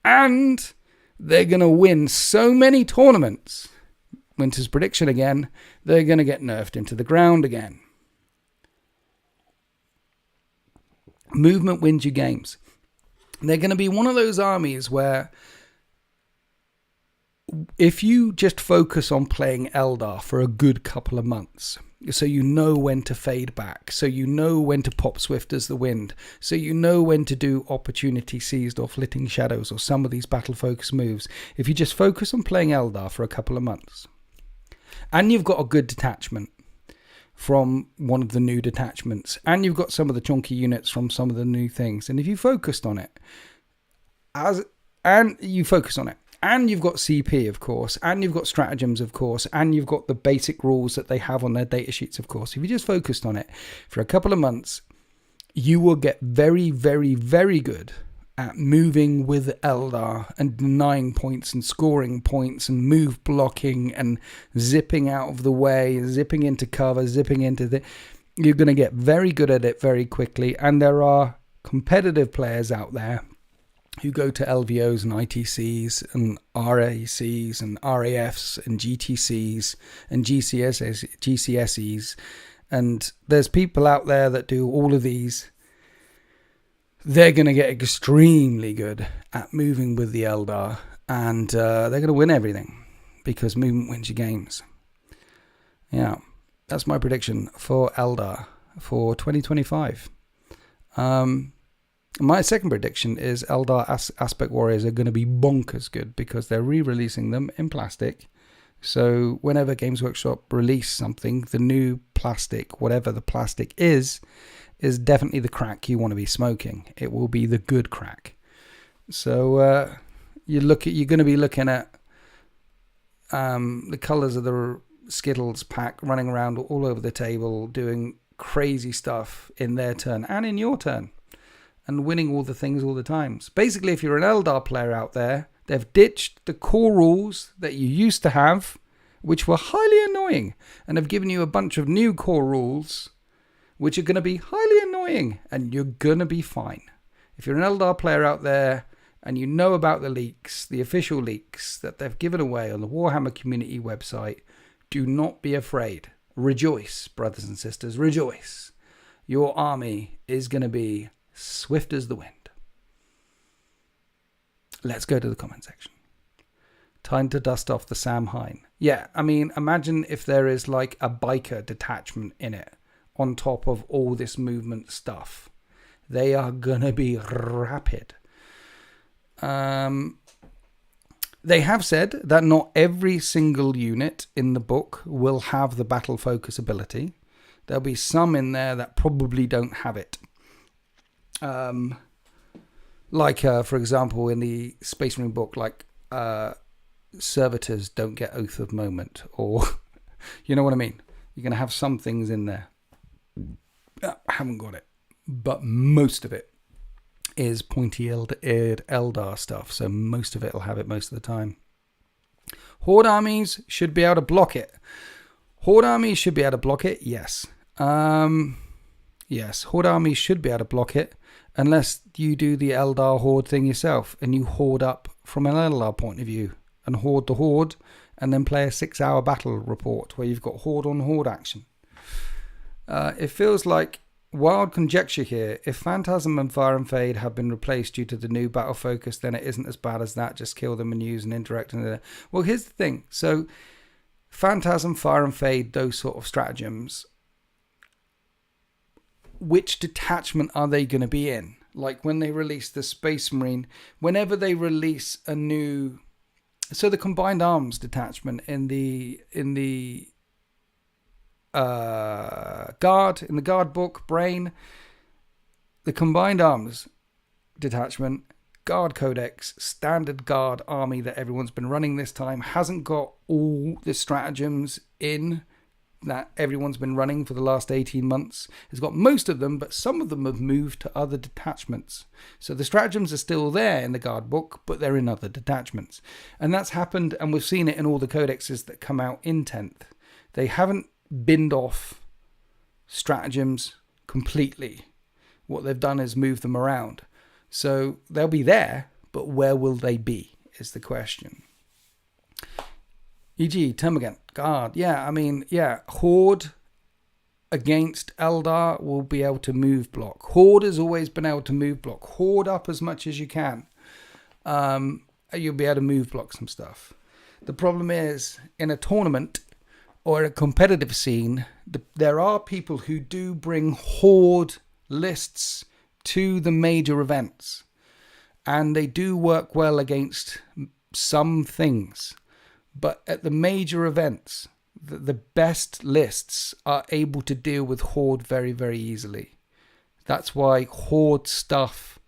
And they're going to win so many tournaments. Winter's prediction again, they're going to get nerfed into the ground again. Movement wins you games. They're going to be one of those armies where if you just focus on playing Eldar for a good couple of months, so you know when to fade back, so you know when to pop swift as the wind, so you know when to do opportunity seized or flitting shadows or some of these battle focus moves, if you just focus on playing Eldar for a couple of months, and you've got a good detachment from one of the new detachments, and you've got some of the chunky units from some of the new things, and if you focused on it, and you've got CP, of course, and you've got stratagems, of course, and you've got the basic rules that they have on their data sheets, of course. If you just focused on it for a couple of months, you will get very, very, very good at moving with Eldar and denying points and scoring points and move blocking and zipping out of the way, zipping into cover, zipping into the... You're going to get very good at it very quickly, and there are competitive players out there who go to LVOs and ITCs and RACs and RAFs and GTCs and GCSEs. And there's people out there that do all of these. They're going to get extremely good at moving with the Eldar, and they're going to win everything because movement wins your games. Yeah, that's my prediction for Eldar for 2025. My second prediction is Eldar Aspect Warriors are going to be bonkers good because they're re-releasing them in plastic. So whenever Games Workshop release something, the new plastic, whatever the plastic is definitely the crack you want to be smoking. It will be the good crack. So you're going to be looking at the colours of the Skittles pack running around all over the table, doing crazy stuff in their turn and in your turn, and winning all the things all the times. Basically, if you're an Eldar player out there, they've ditched the core rules that you used to have, which were highly annoying, and have given you a bunch of new core rules, which are going to be highly annoying, and you're going to be fine. If you're an Eldar player out there, and you know about the leaks, the official leaks that they've given away on the Warhammer community website, do not be afraid. Rejoice, brothers and sisters, rejoice. Your army is going to be swift as the wind. Let's go to the comment section. Time to dust off the Sam Hine. Yeah, I mean, imagine if there is like a biker detachment in it on top of all this movement stuff. They are going to be rapid. They have said that not every single unit in the book will have the battle focus ability. There'll be some in there that probably don't have it. Like, for example, in the Space Marine book, like servitors don't get Oath of Moment, or you know what I mean? You're going to have some things in there. I haven't got it, but most of it is pointy-eared Eldar stuff, so most of it will have it most of the time. Horde armies should be able to block it. Horde armies should be able to block it, yes. Yes, Horde armies should be able to block it, unless you do the Eldar Horde thing yourself, and you Horde up from an Eldar point of view, and Horde the Horde, and then play a 6-hour battle report, where you've got Horde on Horde action. It feels like wild conjecture here. If Phantasm and Fire and Fade have been replaced due to the new battle focus, then it isn't as bad as that. Just kill them and use and interact. Well, here's the thing. So Phantasm, Fire and Fade, those sort of stratagems, which detachment are they going to be in? Like when they release the Space Marine, whenever they release a new... So the Combined Arms detachment in the guard book, Brain, the Combined Arms detachment, guard codex, standard guard army that everyone's been running this time, hasn't got all the stratagems in that everyone's been running for the last 18 months. It's got most of them, but some of them have moved to other detachments. So the stratagems are still there in the guard book, but they're in other detachments. And that's happened, and we've seen it in all the codexes that come out in 10th. They haven't binned off stratagems completely. What they've done is move them around. So they'll be there, but where will they be is the question. E.g., Termagant, Guard. Yeah, I mean, yeah, Horde against Eldar will be able to move block. Horde has always been able to move block. Horde up as much as you can. You'll be able to move block some stuff. The problem is, in a tournament or a competitive scene, there are people who do bring Horde lists to the major events. And they do work well against some things. But at the major events, the best lists are able to deal with Horde very, very easily. That's why Horde stuff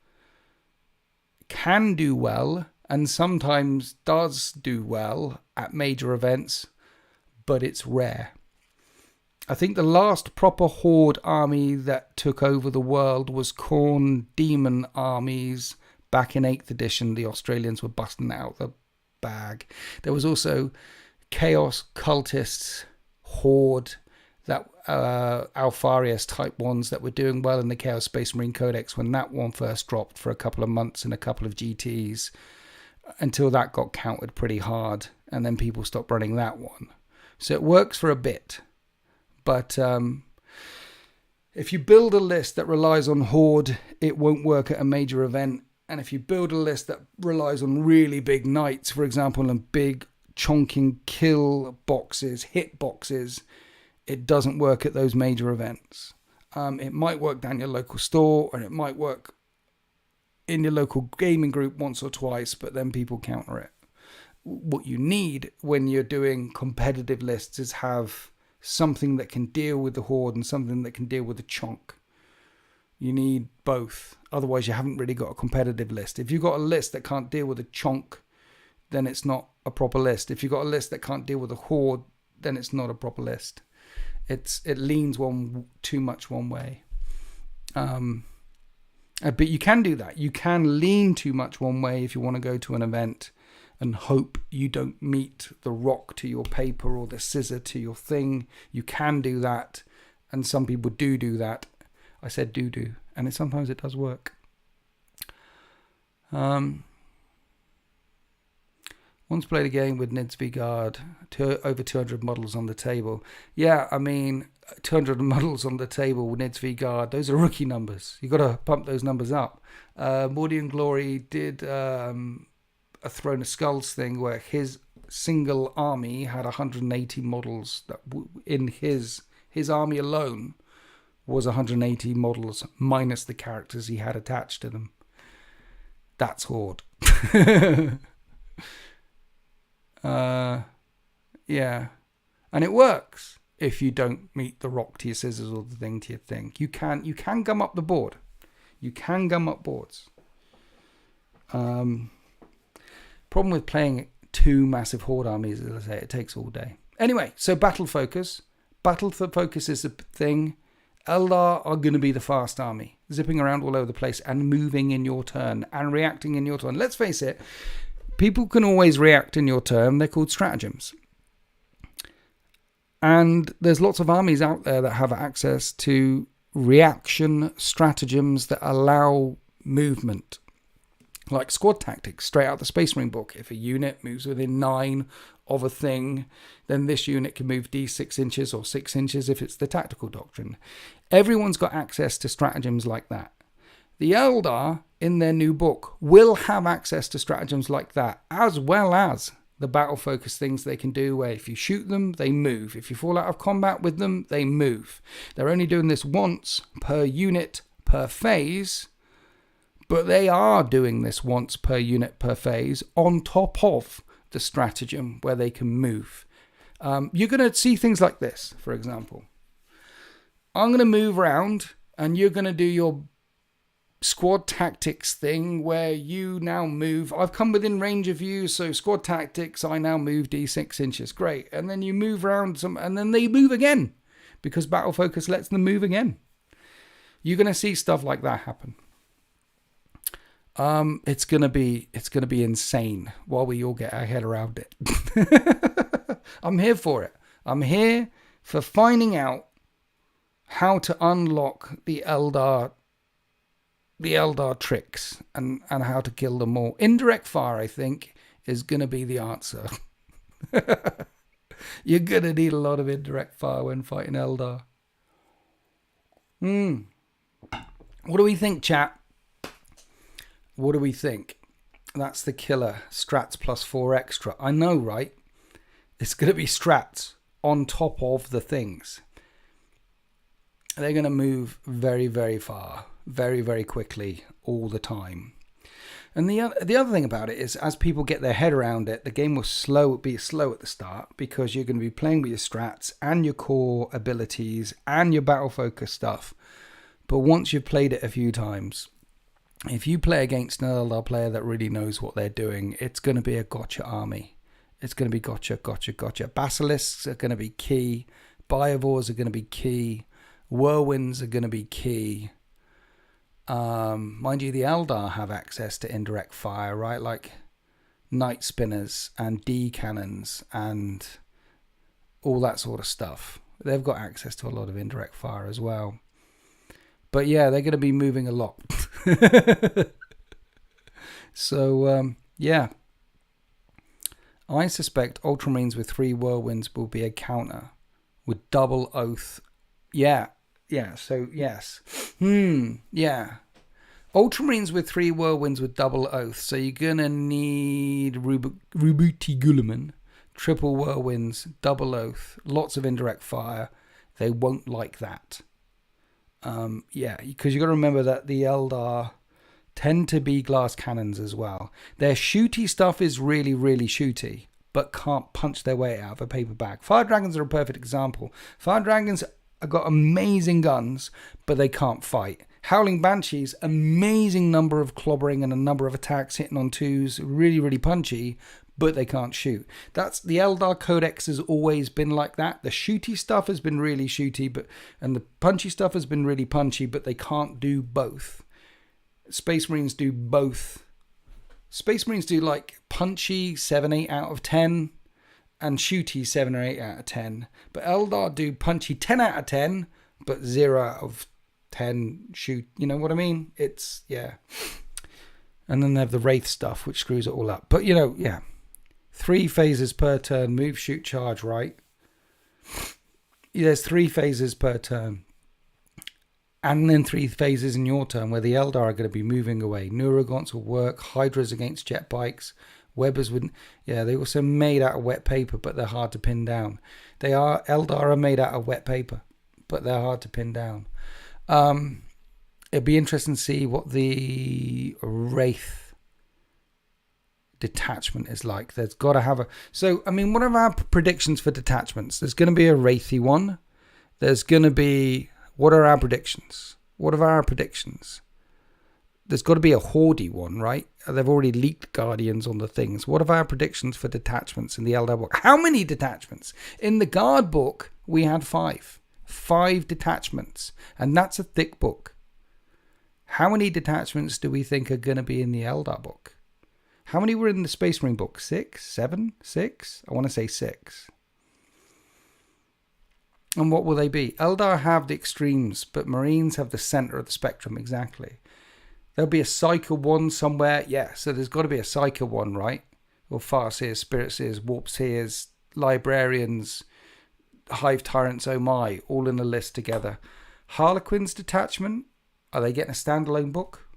can do well and sometimes does do well at major events, but it's rare. I think the last proper Horde army that took over the world was Khorne demon armies back in 8th edition. The Australians were busting out the bag. There was also Chaos Cultists, Horde, that Alfarius type ones that were doing well in the Chaos Space Marine Codex when that one first dropped for a couple of months in a couple of GTs until that got countered pretty hard and then people stopped running that one. So it works for a bit, but if you build a list that relies on Horde, it won't work at a major event. And if you build a list that relies on really big knights, for example, and big chonking kill boxes, hit boxes, it doesn't work at those major events. It might work down your local store, or it might work in your local gaming group once or twice, but then people counter it. What you need when you're doing competitive lists is have something that can deal with the Horde and something that can deal with the chonk. You need both. Otherwise, you haven't really got a competitive list. If you've got a list that can't deal with a chonk, then it's not a proper list. If you've got a list that can't deal with a Horde, then it's not a proper list. It leans too much one way. But you can do that. You can lean too much one way if you want to go to an event and hope you don't meet the rock to your paper or the scissor to your thing. You can do that. And some people do that. I said do. And sometimes it does work. Once played a game with Nidsby Guard, over 200 models on the table. Yeah, I mean, 200 models on the table with Nidsby Guard, those are rookie numbers. You've got to pump those numbers up. Mordian Glory did a Throne of Skulls thing where his single army had 180 models. That in his army alone was 180 models minus the characters he had attached to them. That's Horde. Yeah, and it works if you don't meet the rock to your scissors or the thing to your thing. You can gum up the board. You can gum up boards. Problem with playing two massive Horde armies, as I say, it takes all day. Anyway, so battle focus. Battle focus is a thing. Eldar are going to be the fast army, zipping around all over the place and moving in your turn and reacting in your turn. Let's face it, people can always react in your turn. They're called stratagems. And there's lots of armies out there that have access to reaction stratagems that allow movement. Like squad tactics, straight out the Space Marine book. If a unit moves within 9 of a thing, then this unit can move D6 inches or 6 inches if it's the tactical doctrine. Everyone's got access to stratagems like that. The Eldar, in their new book, will have access to stratagems like that, as well as the battle-focused things they can do where if you shoot them, they move. If you fall out of combat with them, they move. They're only doing this once per unit per phase, but they are doing this once per unit per phase on top of the stratagem where they can move. You're going to see things like this, for example. I'm going to move around and you're going to do your squad tactics thing where you now move. I've come within range of you, so squad tactics, I now move D6 inches. Great. And then you move around some, and then they move again because battle focus lets them move again. You're going to see stuff like that happen. It's gonna be insane while we all get our head around it. I'm here for it. I'm here for finding out how to unlock the Eldar tricks and how to kill them all. Indirect fire, I think, is gonna be the answer. You're gonna need a lot of indirect fire when fighting Eldar. What do we think, chat? What do we think? That's the killer. Strats plus 4 extra. I know, right? It's going to be strats on top of the things. They're going to move very, very far, very, very quickly, all the time. And the other thing about it is, as people get their head around it, the game will be slow at the start, because you're going to be playing with your strats and your core abilities and your battle focus stuff. But once you've played it a few times, if you play against an Eldar player that really knows what they're doing, it's going to be a gotcha army. It's going to be gotcha, gotcha, gotcha. Basilisks are going to be key. Biovores are going to be key. Whirlwinds are going to be key. Mind you, the Eldar have access to indirect fire, right? Like Night Spinners and D cannons and all that sort of stuff. They've got access to a lot of indirect fire as well. But yeah, they're going to be moving a lot. So, yeah. I suspect Ultramarines with 3 Whirlwinds will be a counter with double oath. Yeah. So, yes. Yeah. Ultramarines with 3 Whirlwinds with double oath. So you're going to need Rubuti Gulaman, triple Whirlwinds, double oath, lots of indirect fire. They won't like that. Yeah, because you got to remember that the Eldar tend to be glass cannons as well. Their shooty stuff is really, really shooty, but can't punch their way out of a paper bag. Fire Dragons are a perfect example. Fire Dragons have got amazing guns, but they can't fight. Howling Banshees, amazing number of clobbering and a number of attacks hitting on 2s, really, really punchy, but they can't shoot. That's the Eldar Codex has always been like that. The shooty stuff has been really shooty, and the punchy stuff has been really punchy, but they can't do both. Space Marines do both. Space Marines do like punchy 7, 8 out of 10 and shooty 7 or 8 out of 10. But Eldar do punchy 10 out of 10, but 0 out of 10 shoot. You know what I mean? It's, yeah. And then they have the Wraith stuff, which screws it all up. But, yeah. 3 phases per turn. Move, shoot, charge, right? There's 3 phases per turn. And then 3 phases in your turn where the Eldar are going to be moving away. Neurogaunts will work. Hydras against jet bikes. Webbers wouldn't. Yeah, they're also made out of wet paper, but they're hard to pin down. Eldar are made out of wet paper, but they're hard to pin down. It'd be interesting to see what the Wraith detachment is like. There's got to have So, I mean, what are our predictions for detachments? There's going to be a Wraithy one. There's going to be... What are our predictions? What are our predictions? There's got to be a Horde one, right? They've already leaked Guardians on the things. What are our predictions for detachments in the Eldar book? How many detachments? In the Guard book, we had 5. 5 detachments. And that's a thick book. How many detachments do we think are going to be in the Eldar book? How many were in the Space Marine book? 6? 7? 6? I want to say 6. And what will they be? Eldar have the extremes, but Marines have the center of the spectrum, exactly. There'll be a Psyker 1 somewhere. Yeah, so there's got to be a Psyker 1, right? Or Farseers, Spiritseers, Warpseers, Librarians, Hive Tyrants, oh my, all in a list together. Harlequin's detachment, are they getting a standalone book?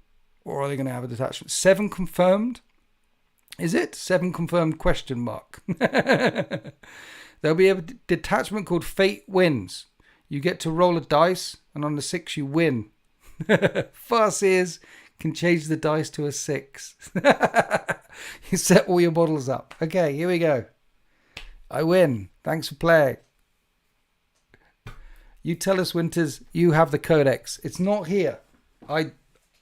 Or are they going to have a detachment? 7 confirmed? Is it? 7 confirmed question mark. There'll be a detachment called Fate Wins. You get to roll a dice, and on the 6 you win. Farseers can change the dice to a 6. You set all your models up. Okay, here we go. I win. Thanks for playing. You tell us, Winters, you have the Codex. It's not here. I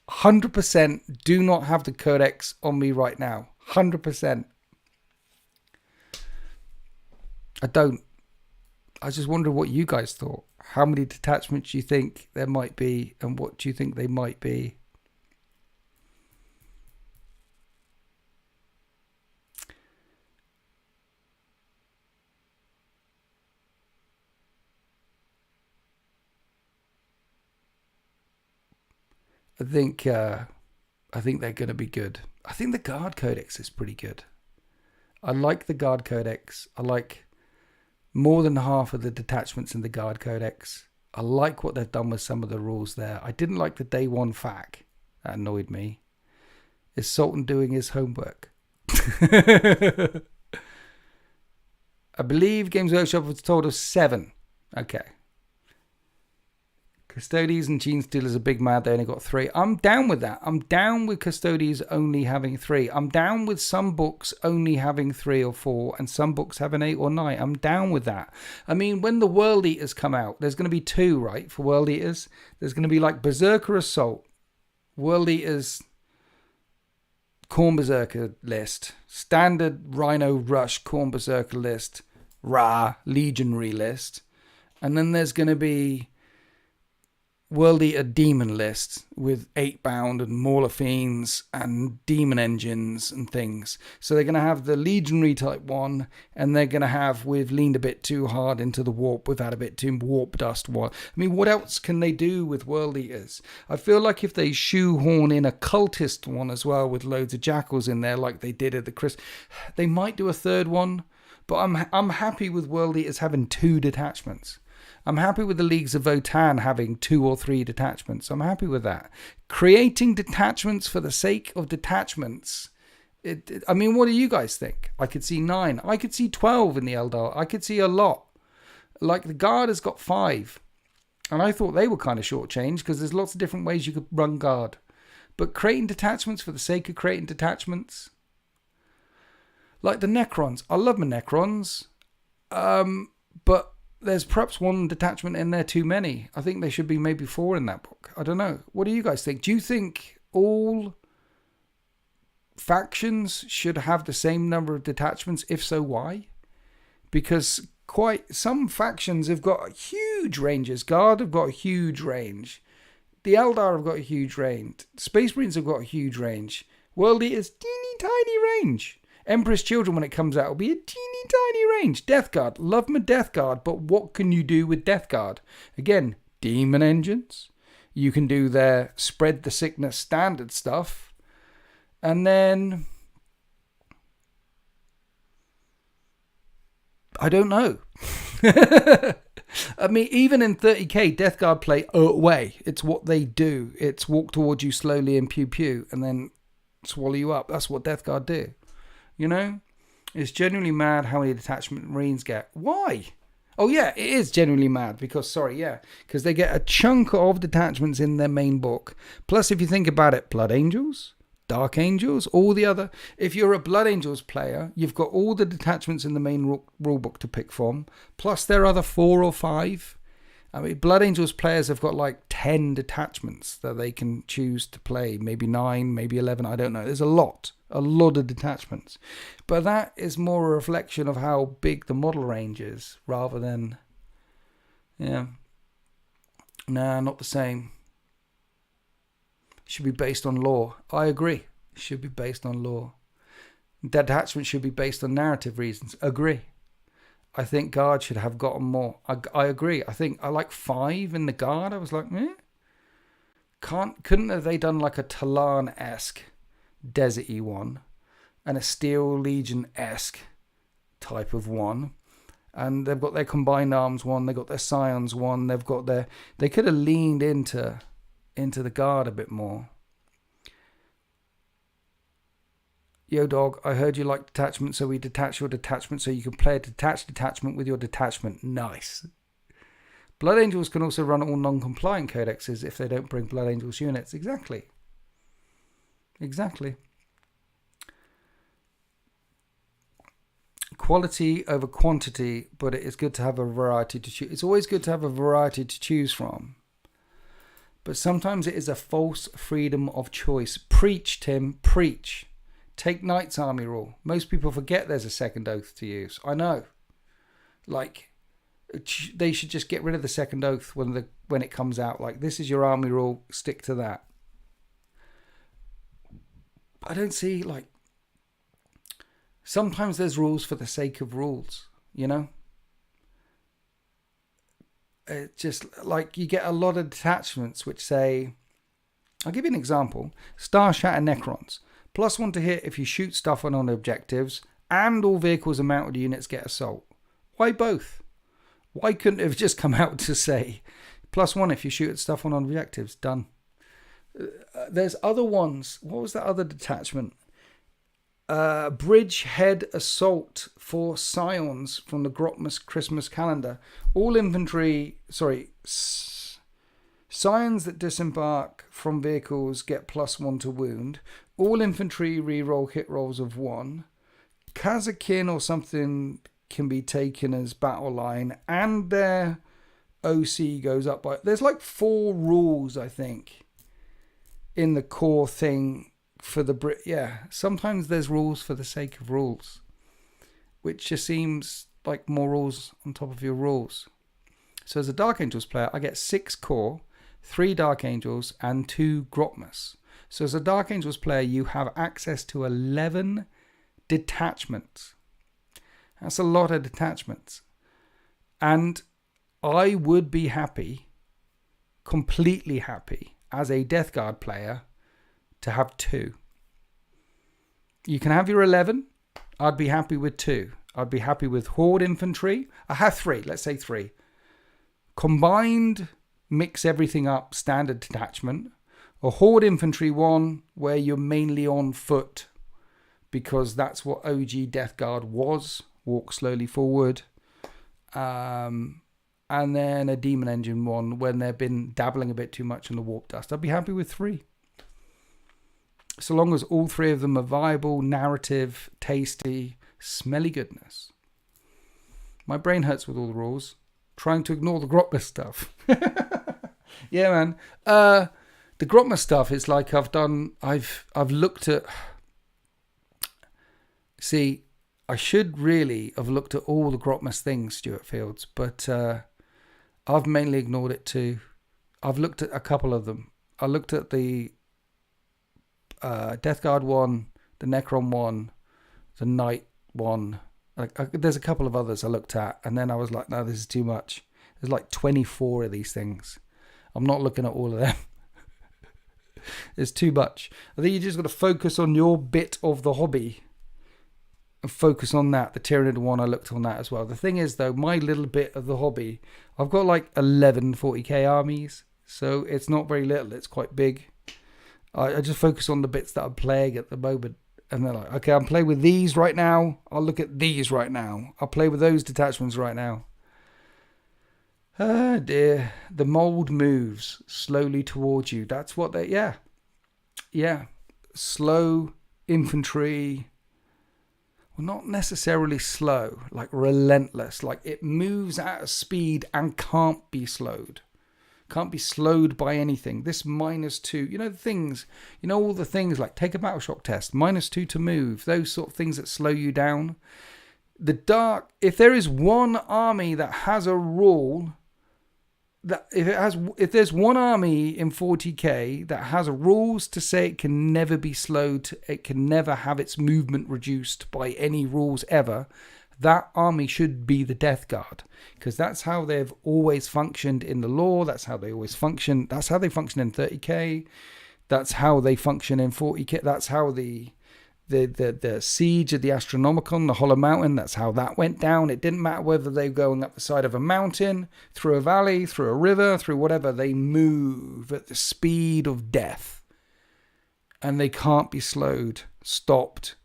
100% do not have the Codex on me right now. 100%. I don't. I just wonder what you guys thought. How many detachments you think there might be, and what do you think they might be? I think they're going to be good. I think the Guard Codex is pretty good. I like the Guard Codex. I like more than half of the detachments in the Guard Codex. I like what they've done with some of the rules there. I didn't like the day one fact. That annoyed me. Is Sultan doing his homework? I believe Games Workshop was told of 7. Okay. Custodes and Gene Stealers are big mad. They only got 3. I'm down with that. I'm down with Custodes only having 3. I'm down with some books only having 3 or 4 and some books having 8 or 9. I'm down with that. I mean, when the World Eaters come out, there's going to be 2, right, for World Eaters. There's going to be like Berserker Assault, World Eaters, Khorne Berserker list, Standard Rhino Rush Khorne Berserker list, Ra Legionary list, and then there's going to be World Eater Demon list with 8-bound and Mauler Fiends and Demon Engines and things. So they're going to have the Legionary type one, and they're going to have, we've leaned a bit too hard into the warp, we've had a bit too warp dust one. I mean, what else can they do with World Eaters? I feel like if they shoehorn in a cultist one as well with loads of jackals in there like they did at the they might do a third one, but I'm happy with World Eaters having 2 detachments. I'm happy with the Leagues of Votan having 2 or 3 detachments. I'm happy with that. Creating detachments for the sake of detachments. I mean, what do you guys think? I could see 9. I could see 12 in the Eldar. I could see a lot. Like the Guard has got 5. And I thought they were kind of shortchanged because there's lots of different ways you could run Guard. But creating detachments for the sake of creating detachments. Like the Necrons. I love my Necrons. But there's perhaps 1 detachment in there too many. I think there should be maybe 4 in that book. I don't know. What do you guys think? Do you think all factions should have the same number of detachments? If so, why? Because quite some factions have got huge ranges. Guard have got a huge range. The Eldar have got a huge range. Space Marines have got a huge range. World Eaters, teeny tiny range. Emperor's Children, when it comes out, will be a teeny tiny range. Death Guard. Love my Death Guard, but what can you do with Death Guard? Again, Demon Engines. You can do their Spread the Sickness standard stuff. And then I don't know. I mean, even in 30k, Death Guard play away. It's what they do. It's walk towards you slowly and pew pew and then swallow you up. That's what Death Guard do. You know, it's genuinely mad how many detachment Marines get. Why? Oh, yeah, it is genuinely mad because they get a chunk of detachments in their main book. Plus, if you think about it, Blood Angels, Dark Angels, all the other. If you're a Blood Angels player, you've got all the detachments in the main rulebook to pick from. Plus, there are other 4 or 5. I mean, Blood Angels players have got like 10 detachments that they can choose to play. Maybe 9, maybe 11, I don't know. There's a lot of detachments. But that is more a reflection of how big the model range is rather than, not the same. It should be based on lore. I agree. It should be based on lore. Detachment should be based on narrative reasons. Agree. I think Guard should have gotten more. I agree. I think I like 5 in the Guard. I was like, couldn't have they done like a Talan-esque deserty one and a Steel Legion-esque type of one, and they've got their combined arms one, they've got their scions one, they could have leaned into the Guard a bit more. Yo dog, I heard you like detachment, so we detach your detachment so you can play a detached detachment with your detachment. Nice. Blood Angels can also run all non-compliant codexes if they don't bring Blood Angels units. Exactly. Quality over quantity, but it is good to have a variety to choose. It's always good to have a variety to choose from. But sometimes it is a false freedom of choice. Preach, Tim, preach. Take Knight's Army rule. Most people forget there's a second oath to use. I know. Like, they should just get rid of the second oath when it comes out. Like, this is your army rule, stick to that. I don't see, like, sometimes there's rules for the sake of rules, you know? It just, like, you get a lot of detachments which say, I'll give you an example. Star Shatter Necrons. +1 to hit if you shoot stuff on objectives, and all vehicles and mounted units get assault. Why both? Why couldn't it have just come out to say +1 if you shoot at stuff on objectives. Done. There's other ones. What was that other detachment? Bridgehead Assault for Scions from the Grotmas Christmas calendar. All infantry, Scions that disembark from vehicles get +1 to wound. All infantry reroll hit rolls of 1. Kazakin or something can be taken as battle line, and their OC goes up by... There's like 4 rules, I think, in the core thing for the Brit. Yeah, sometimes there's rules for the sake of rules, which just seems like more rules on top of your rules. So as a Dark Angels player, I get 6 core, 3 Dark Angels, and 2 Grotmas. So as a Dark Angels player, you have access to 11 detachments. That's a lot of detachments. And I would be happy, completely happy, as a Death Guard player, to have 2. You can have your 11. I'd be happy with 2. I'd be happy with Horde infantry. I have 3. Let's say 3. Combined, mix everything up, standard detachment. A Horde infantry 1 where you're mainly on foot, because that's what OG Death Guard was. Walk slowly forward. And then a Demon Engine 1 when they've been dabbling a bit too much in the Warp Dust. I'd be happy with 3. So long as all 3 of them are viable, narrative, tasty, smelly goodness. My brain hurts with all the rules. Trying to ignore the Grotma stuff. Yeah, man. The Grotma stuff is like I've looked at... See, I should really have looked at all the Grotmas things, Stuart Fields, but I've mainly ignored it too. I've looked at a couple of them. I looked at the Death Guard 1, the Necron 1, the Knight 1. There's a couple of others I looked at, and then I was like, no, this is too much. There's like 24 of these things. I'm not looking at all of them. It's too much. I think you just got to focus on your bit of the hobby. And focus on that. The Tyranid 1, I looked on that as well. The thing is, though, my little bit of the hobby, I've got like 11 40k armies. So it's not very little. It's quite big. I just focus on the bits that I'm playing at the moment. And they're like, okay, I'm playing with these right now. I'll look at these right now. I'll play with those detachments right now. Ah, dear. The mold moves slowly towards you. That's what they... Yeah. Yeah. Slow infantry... Not necessarily slow, like relentless, like it moves at a speed and can't be slowed. Can't be slowed by anything. This -2, you know, the things, you know, all the things like take a battle shock test, -2 to move, those sort of things that slow you down. The dark, if there is one army that has a rule, that if there's one army in 40k that has rules to say it can never be slowed, it can never have its movement reduced by any rules ever, that army should be the Death Guard, because that's how they've always functioned in the lore. That's how they always function. That's how they function in 30k. That's how they function in 40k. That's how the siege of the Astronomicon, the Hollow Mountain, that's how that went down. It didn't matter whether they were going up the side of a mountain, through a valley, through a river, through whatever. They move at the speed of death. And they can't be slowed, stopped.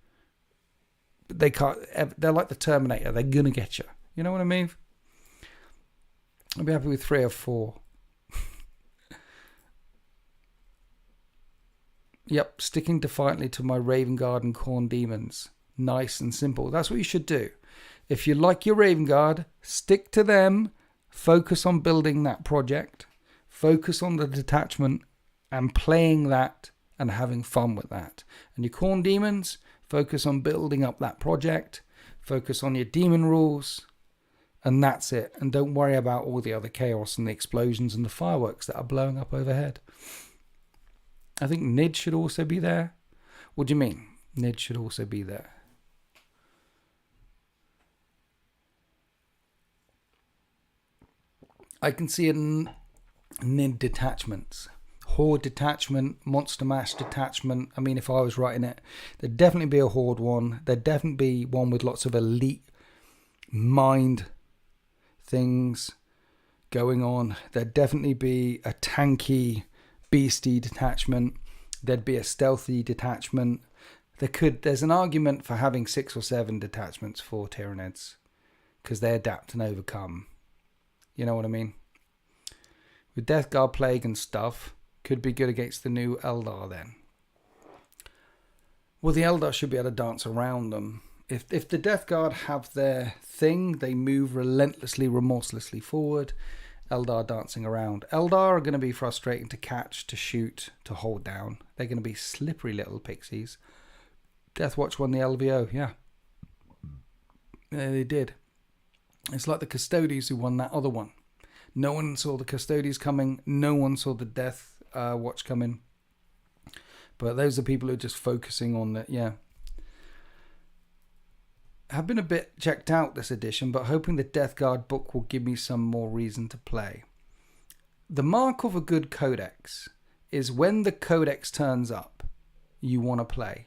They can't. They're like the Terminator. They're going to get you. You know what I mean? I'll be happy with 3 or 4. Yep, sticking defiantly to my Raven Guard and Khorne Demons. Nice and simple. That's what you should do. If you like your Raven Guard, stick to them. Focus on building that project. Focus on the detachment and playing that and having fun with that. And your Khorne Demons, focus on building up that project. Focus on your demon rules. And that's it. And don't worry about all the other chaos and the explosions and the fireworks that are blowing up overhead. I think Nid should also be there. What do you mean? Nid should also be there. I can see Nid detachments. Horde detachment, Monster Mash detachment. I mean, if I was writing it, there'd definitely be a Horde one. There'd definitely be one with lots of elite mind things. going on. There'd definitely be a tanky, beastie detachment. There'd be a stealthy detachment. There's an argument for having 6 or 7 detachments for Tyranids, because they adapt and overcome. You know what I mean? With Death Guard Plague and stuff, could be good against the new Eldar then. Well, the Eldar should be able to dance around them. If the Death Guard have their thing, they move relentlessly, remorselessly forward. Eldar dancing around. Eldar are going to be frustrating to catch, to shoot, to hold down. They're going to be slippery little pixies. Deathwatch won the LVO, yeah. Yeah, they did. It's like the Custodies who won that other one. No one saw the Custodies coming. No one saw the Death Watch coming. But those are people who are just focusing on that, yeah. I've been a bit checked out this edition, but hoping the Death Guard book will give me some more reason to play. The mark of a good codex is when the codex turns up, you want to play.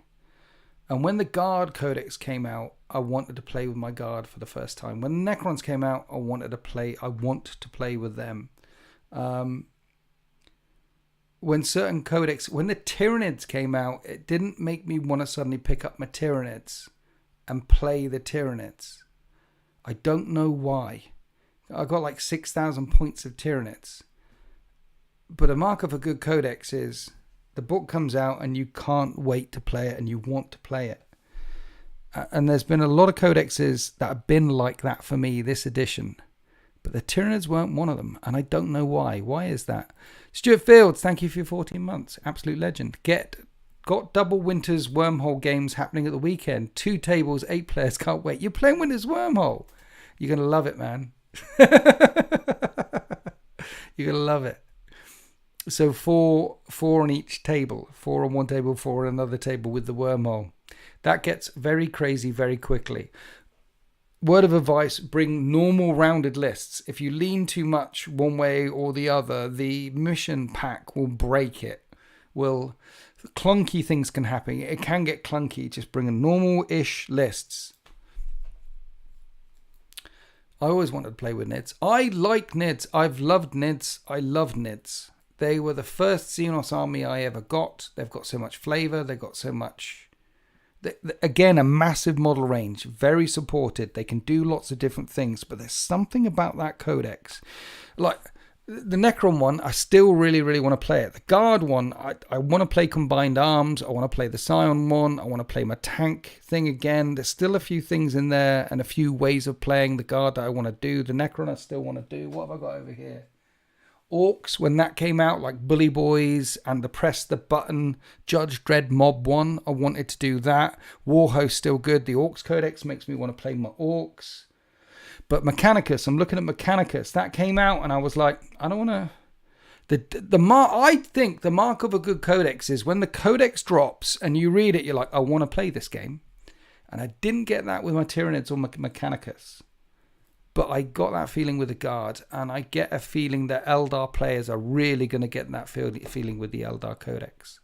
And when the Guard Codex came out, I wanted to play with my Guard for the first time. When the Necrons came out, I want to play with them. When certain codex, when the Tyranids came out, it didn't make me want to suddenly pick up my Tyranids and play the Tyranids. I don't know why. I got like 6,000 points of Tyranids. But a mark of a good codex is the book comes out and you can't wait to play it and you want to play it. And there's been a lot of codexes that have been like that for me this edition. But the Tyranids weren't one of them, and I don't know why. Why is that? Stuart Fields, thank you for your 14 months. Absolute legend. Got double Winter's Wormhole games happening at the weekend. 2 tables, 8 players. Can't wait. You're playing Winter's Wormhole. You're going to love it, man. You're going to love it. So 4 on each table. 4 on one table, 4 on another table with the Wormhole. That gets very crazy very quickly. Word of advice, bring normal rounded lists. If you lean too much one way or the other, the mission pack will break it. Clunky things can happen. It can get clunky. Just bring a normal-ish lists. I always wanted to play with Nids. I like Nids. I've loved Nids. I love Nids. They were the first Xenos army I ever got. They've got so much flavor. They've got so much... Again, a massive model range, very supported. They can do lots of different things, but there's something about that codex. Like the Necron one, I still really, really want to play it. The Guard one, I want to play Combined Arms. I want to play the Scion one. I want to play my tank thing again. There's still a few things in there and a few ways of playing the Guard that I want to do. The Necron I still want to do. What have I got over here? Orcs, when that came out, like Bully Boys and the Press the Button Judge Dredd Mob 1, I wanted to do that. Warhost still good. The Orcs Codex makes me want to play my Orcs. But Mechanicus, I'm looking at Mechanicus. That came out and I was like, I don't want to... I think the mark of a good codex is when the codex drops and you read it, you're like, I want to play this game. And I didn't get that with my Tyranids or Mechanicus. But I got that feeling with the Guard, and I get a feeling that Eldar players are really going to get that feeling with the Eldar Codex.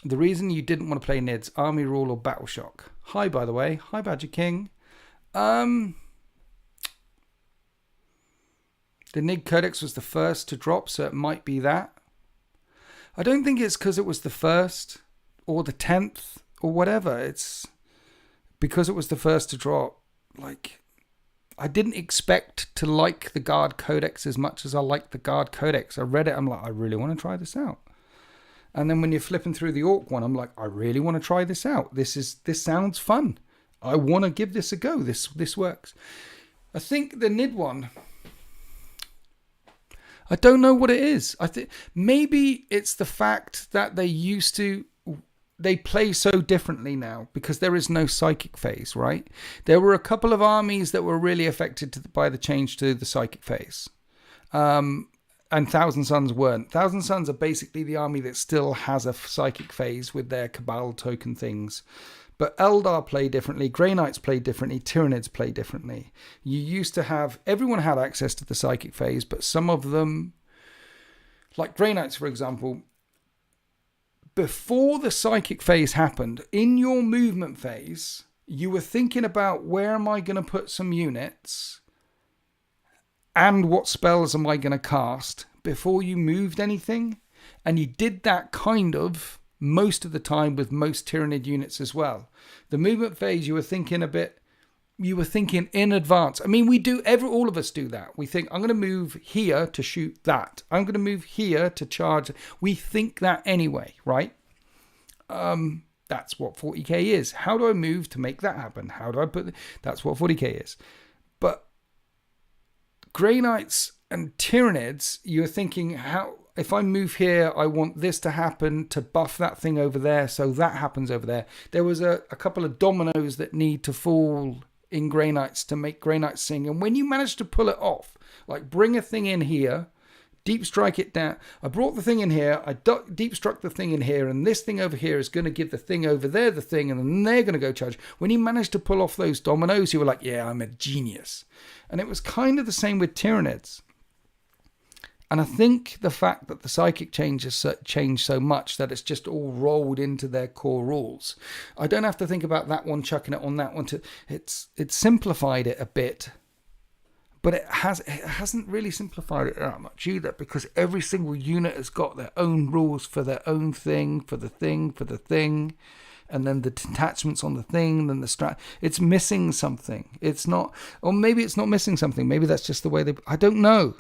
The reason you didn't want to play Nids, Army Rule or Battle Shock. Hi, by the way. Hi, Badger King. The Nid Codex was the first to drop, so it might be that. I don't think it's because it was the first or the 10th or whatever. It's because it was the first to drop. Like... I didn't expect to like the Guard Codex as much as I liked the Guard Codex. I read it, I'm like, I really want to try this out. And then when you're flipping through the Orc one, I'm like, I really want to try this out. This sounds fun. I want to give this a go. This works. I think the Nid one, I don't know what it is. I think maybe it's the fact that they play so differently now because there is no psychic phase, right? There were a couple of armies that were really affected by the change to the psychic phase. And Thousand Sons weren't. Thousand Sons are basically the army that still has a psychic phase with their Cabal token things. But Eldar play differently, Grey Knights play differently, Tyranids play differently. You used to have... Everyone had access to the psychic phase, but some of them... Like Grey Knights, for example... Before the psychic phase happened, in your movement phase, you were thinking about where am I going to put some units and what spells am I going to cast before you moved anything. And you did that kind of most of the time with most Tyranid units as well. The movement phase, you were thinking in advance. I mean, all of us do that. We think, I'm going to move here to shoot that. I'm going to move here to charge. We think that anyway, right? That's what 40k is. How do I move to make that happen? How do I that's what 40k is. But Grey Knights and Tyranids, you're thinking, if I move here, I want this to happen to buff that thing over there, so that happens over there. There was a couple of dominoes that need to fall in Grey Knights to make Grey Knights sing. And when you manage to pull it off, like bring a thing in here, deep strike it down. I brought the thing in here, I deep struck the thing in here, and this thing over here is going to give the thing over there the thing, and then they're going to go charge. When you managed to pull off those dominoes, you were like, yeah, I'm a genius. And it was kind of the same with Tyranids. And I think the fact that the psychic changes changed so much that it's just all rolled into their core rules. I don't have to think about that one chucking it on that one. It's simplified it a bit, but it hasn't really simplified it that much either, because every single unit has got their own rules for their own thing, for the thing, and then the detachments on the thing, then the strat. It's missing something. It's not, or maybe it's not missing something. Maybe that's just the way I don't know.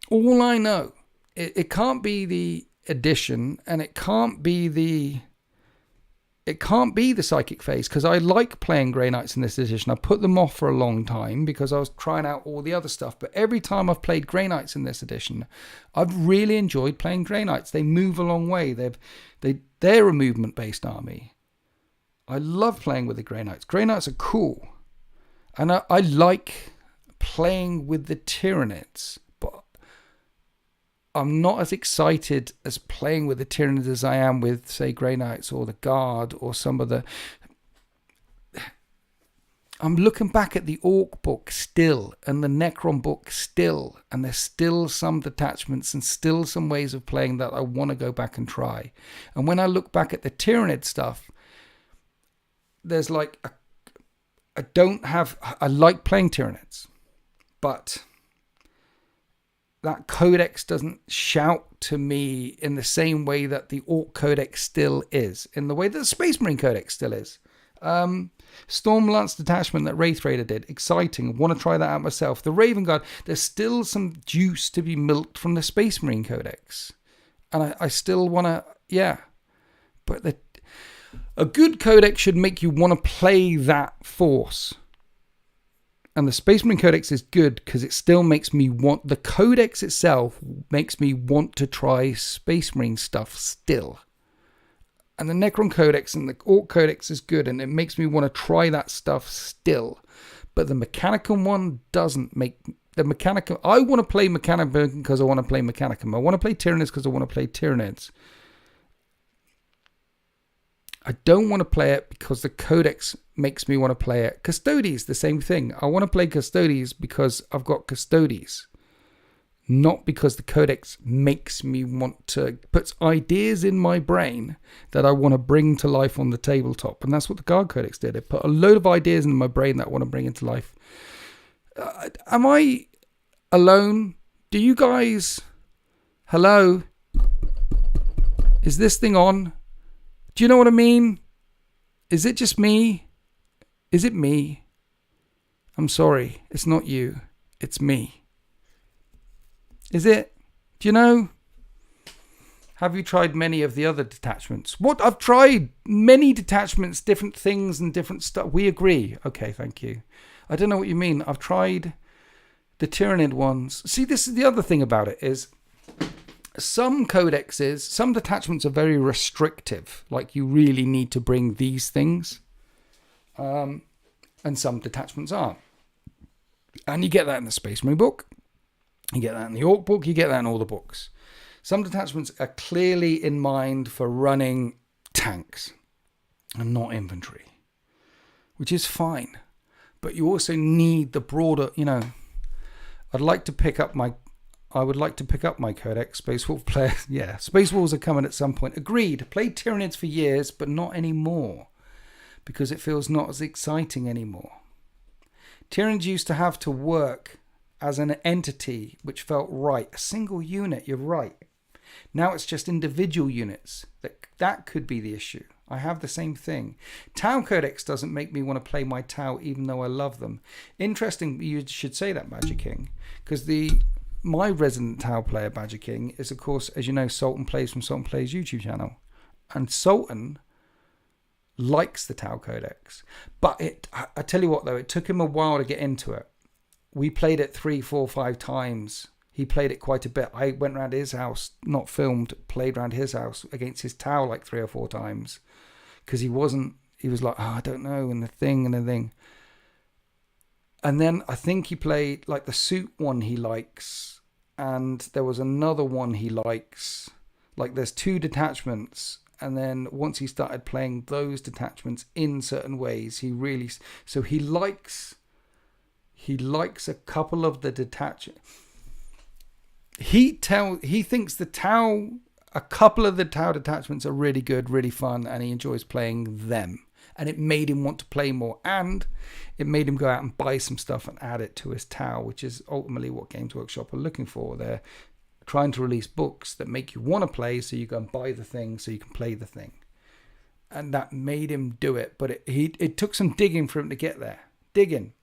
All I know, it can't be the addition, and it can't be the psychic phase, because I like playing Grey Knights in this edition. I put them off for a long time because I was trying out all the other stuff. But every time I've played Grey Knights in this edition, I've really enjoyed playing Grey Knights. They move a long way. They're a movement-based army. I love playing with the Grey Knights. Grey Knights are cool, and I like playing with the Tyranids. I'm not as excited as playing with the Tyranids as I am with, say, Grey Knights or the Guard or some of the... I'm looking back at the Orc book still, and the Necron book still, and there's still some detachments and still some ways of playing that I want to go back and try. And when I look back at the Tyranid stuff, there's like... I like playing Tyranids, but... that Codex doesn't shout to me in the same way that the Orc Codex still is, in the way that the Space Marine Codex still is. Storm Lance Detachment that Wraith Raider did, exciting, want to try that out myself. The Raven Guard, there's still some juice to be milked from the Space Marine Codex. And I still want to, yeah. But a good Codex should make you want to play that force. And the Space Marine Codex is good because it still makes me want... the Codex itself makes me want to try Space Marine stuff still. And the Necron Codex and the Orc Codex is good, and it makes me want to try that stuff still. But the Mechanicum one doesn't make... the Mechanicum... I want to play Mechanicum because I want to play Mechanicum. I want to play Tyranids because I want to play Tyranids. I don't want to play it because the Codex makes me want to play it. Custodes, the same thing. I want to play Custodes because I've got Custodes. Not because the Codex makes me want to... puts ideas in my brain that I want to bring to life on the tabletop. And that's what the Guard Codex did. It put a load of ideas in my brain that I want to bring into life. Am I alone? Do you guys... hello? Is this thing on? Do you know what I mean? Is it just me? Is it me? I'm sorry. It's not you. It's me. Is it? Do you know? Have you tried many of the other detachments? What? I've tried many detachments, different things and different stuff. We agree. Okay, thank you. I don't know what you mean. I've tried the Tyranid ones. See, this is the other thing about it is... some codexes, some detachments are very restrictive. Like you really need to bring these things. And some detachments aren't. And you get that in the Space Marine book. You get that in the Orc book. You get that in all the books. Some detachments are clearly in mind for running tanks and not infantry. Which is fine. But you also need the broader, I would like to pick up my Codex. Space Wolf player. Yeah, Space Wolves are coming at some point. Agreed. Played Tyranids for years, but not anymore. Because it feels not as exciting anymore. Tyranids used to have to work as an entity which felt right. A single unit, you're right. Now it's just individual units. That could be the issue. I have the same thing. Tau Codex doesn't make me want to play my Tau even though I love them. Interesting you should say that, Magic King, because my resident Tau player, Badger King, is of course, as you know, Sultan Plays from Sultan Plays YouTube channel. And Sultan likes the Tau Codex. But I tell you what though, it took him a while to get into it. We played it 3, 4, 5 times. He played it quite a bit. I went around his house, not filmed, played around his house against his Tau like 3 or 4 times. Because he was like, oh, I don't know, and the thing. And then I think he played like the suit one he likes. And there was another one he likes. Like there's 2 detachments. And then once he started playing those detachments in certain ways, he likes a couple of the detachments. He thinks a couple of the Tau detachments are really good, really fun, and he enjoys playing them. And it made him want to play more, and it made him go out and buy some stuff and add it to his Tau, which is ultimately what Games Workshop are looking for. They're trying to release books that make you want to play, so you go and buy the thing so you can play the thing. And that made him do it, but it took some digging for him to get there. Digging.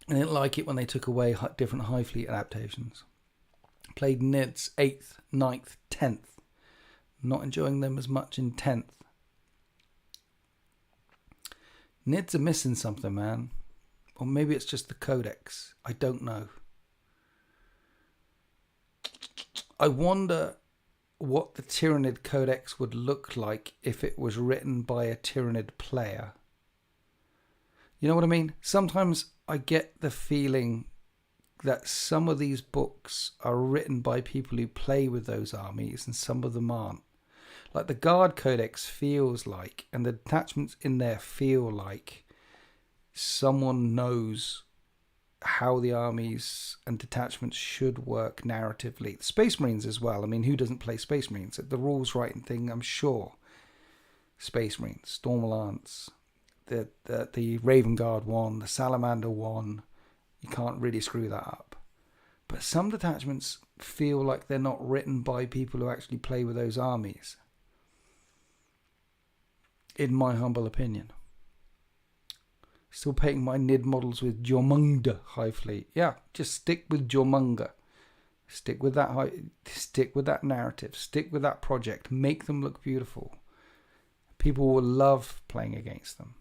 I didn't like it when they took away different High Fleet adaptations. Played NIDS 8th, 9th, 10th. Not enjoying them as much in 10th. NIDS are missing something, man. Or maybe it's just the Codex. I don't know. I wonder what the Tyranid Codex would look like if it was written by a Tyranid player. You know what I mean? Sometimes I get the feeling that some of these books are written by people who play with those armies and some of them aren't. Like the Guard Codex feels like, and the detachments in there feel like someone knows how the armies and detachments should work narratively. Space Marines as well. I mean, who doesn't play Space Marines? The rules writing thing, I'm sure. Space Marines, Storm Lance, the Raven Guard one, the Salamander one. You can't really screw that up. But some detachments feel like they're not written by people who actually play with those armies. In my humble opinion. Still painting my NID models with Jormungandr High Fleet. Yeah, just stick with Jormungandr. Stick with that narrative. Stick with that project. Make them look beautiful. People will love playing against them.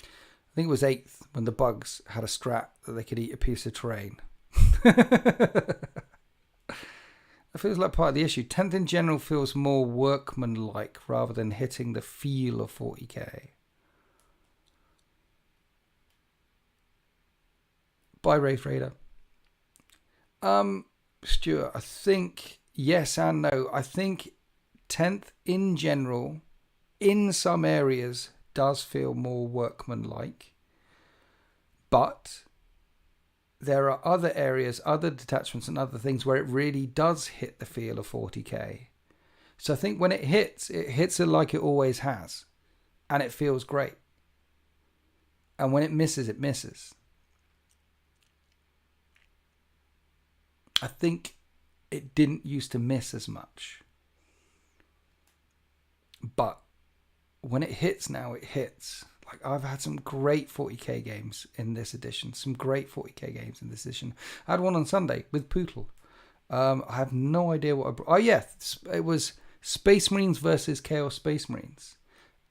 I think it was 8th when the bugs had a strat that they could eat a piece of terrain. That feels like part of the issue. 10th in general feels more workmanlike rather than hitting the feel of 40k. Bye, Wraith Raider. Stuart, I think yes and no. I think 10th in general, in some areas, does feel more workmanlike. But there are other areas, other detachments and other things where it really does hit the feel of 40k. So I think when it hits it like it always has. And it feels great. And when it misses, it misses. I think it didn't used to miss as much. But when it hits now, it hits. Like I've had some great 40k games in this edition. I had one on Sunday with Poodle. I have no idea what I brought. Oh yeah, it was Space Marines versus Chaos Space Marines.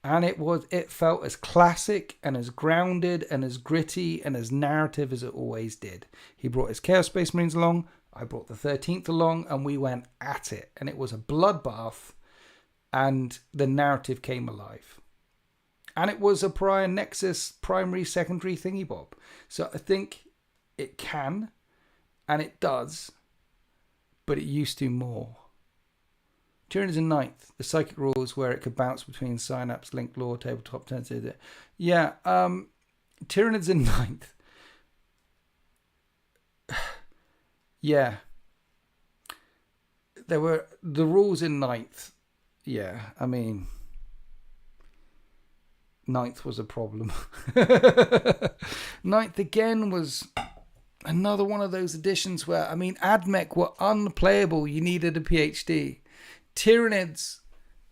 And it felt as classic and as grounded and as gritty and as narrative as it always did. He brought his Chaos Space Marines along. I brought the 13th along and we went at it. And it was a bloodbath and the narrative came alive. And it was a prior Nexus primary, secondary thingy bob. So I think it can and it does, but it used to more. Tyranids in 9th, the psychic rules where it could bounce between Synapse, Link Lore, Tabletop 10. Yeah, Tyranids in 9th. Yeah. There were the rules in 9th. Yeah, I mean, Ninth was a problem. Ninth again was another one of those editions where, I mean, Admech were unplayable. You needed a PhD. Tyranids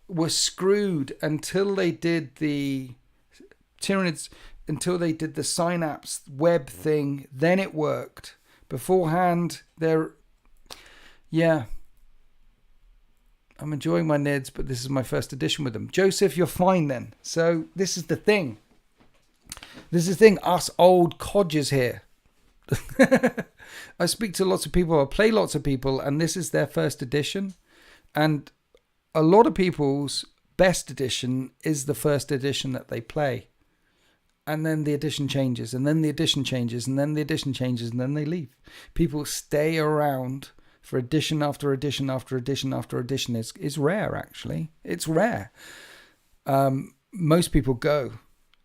were screwed until they did the synapse web thing. Then it worked. Beforehand, I'm enjoying my Nids, but this is my first edition with them. Joseph, you're fine then. So this is the thing. Us old codgers here. I speak to lots of people, I play lots of people, and this is their first edition. And a lot of people's best edition is the first edition that they play. And then the edition changes, and then the edition changes, and then the edition changes, and then they leave. People stay around for edition after edition after edition after edition. Is rare, actually. It's rare. Most people go.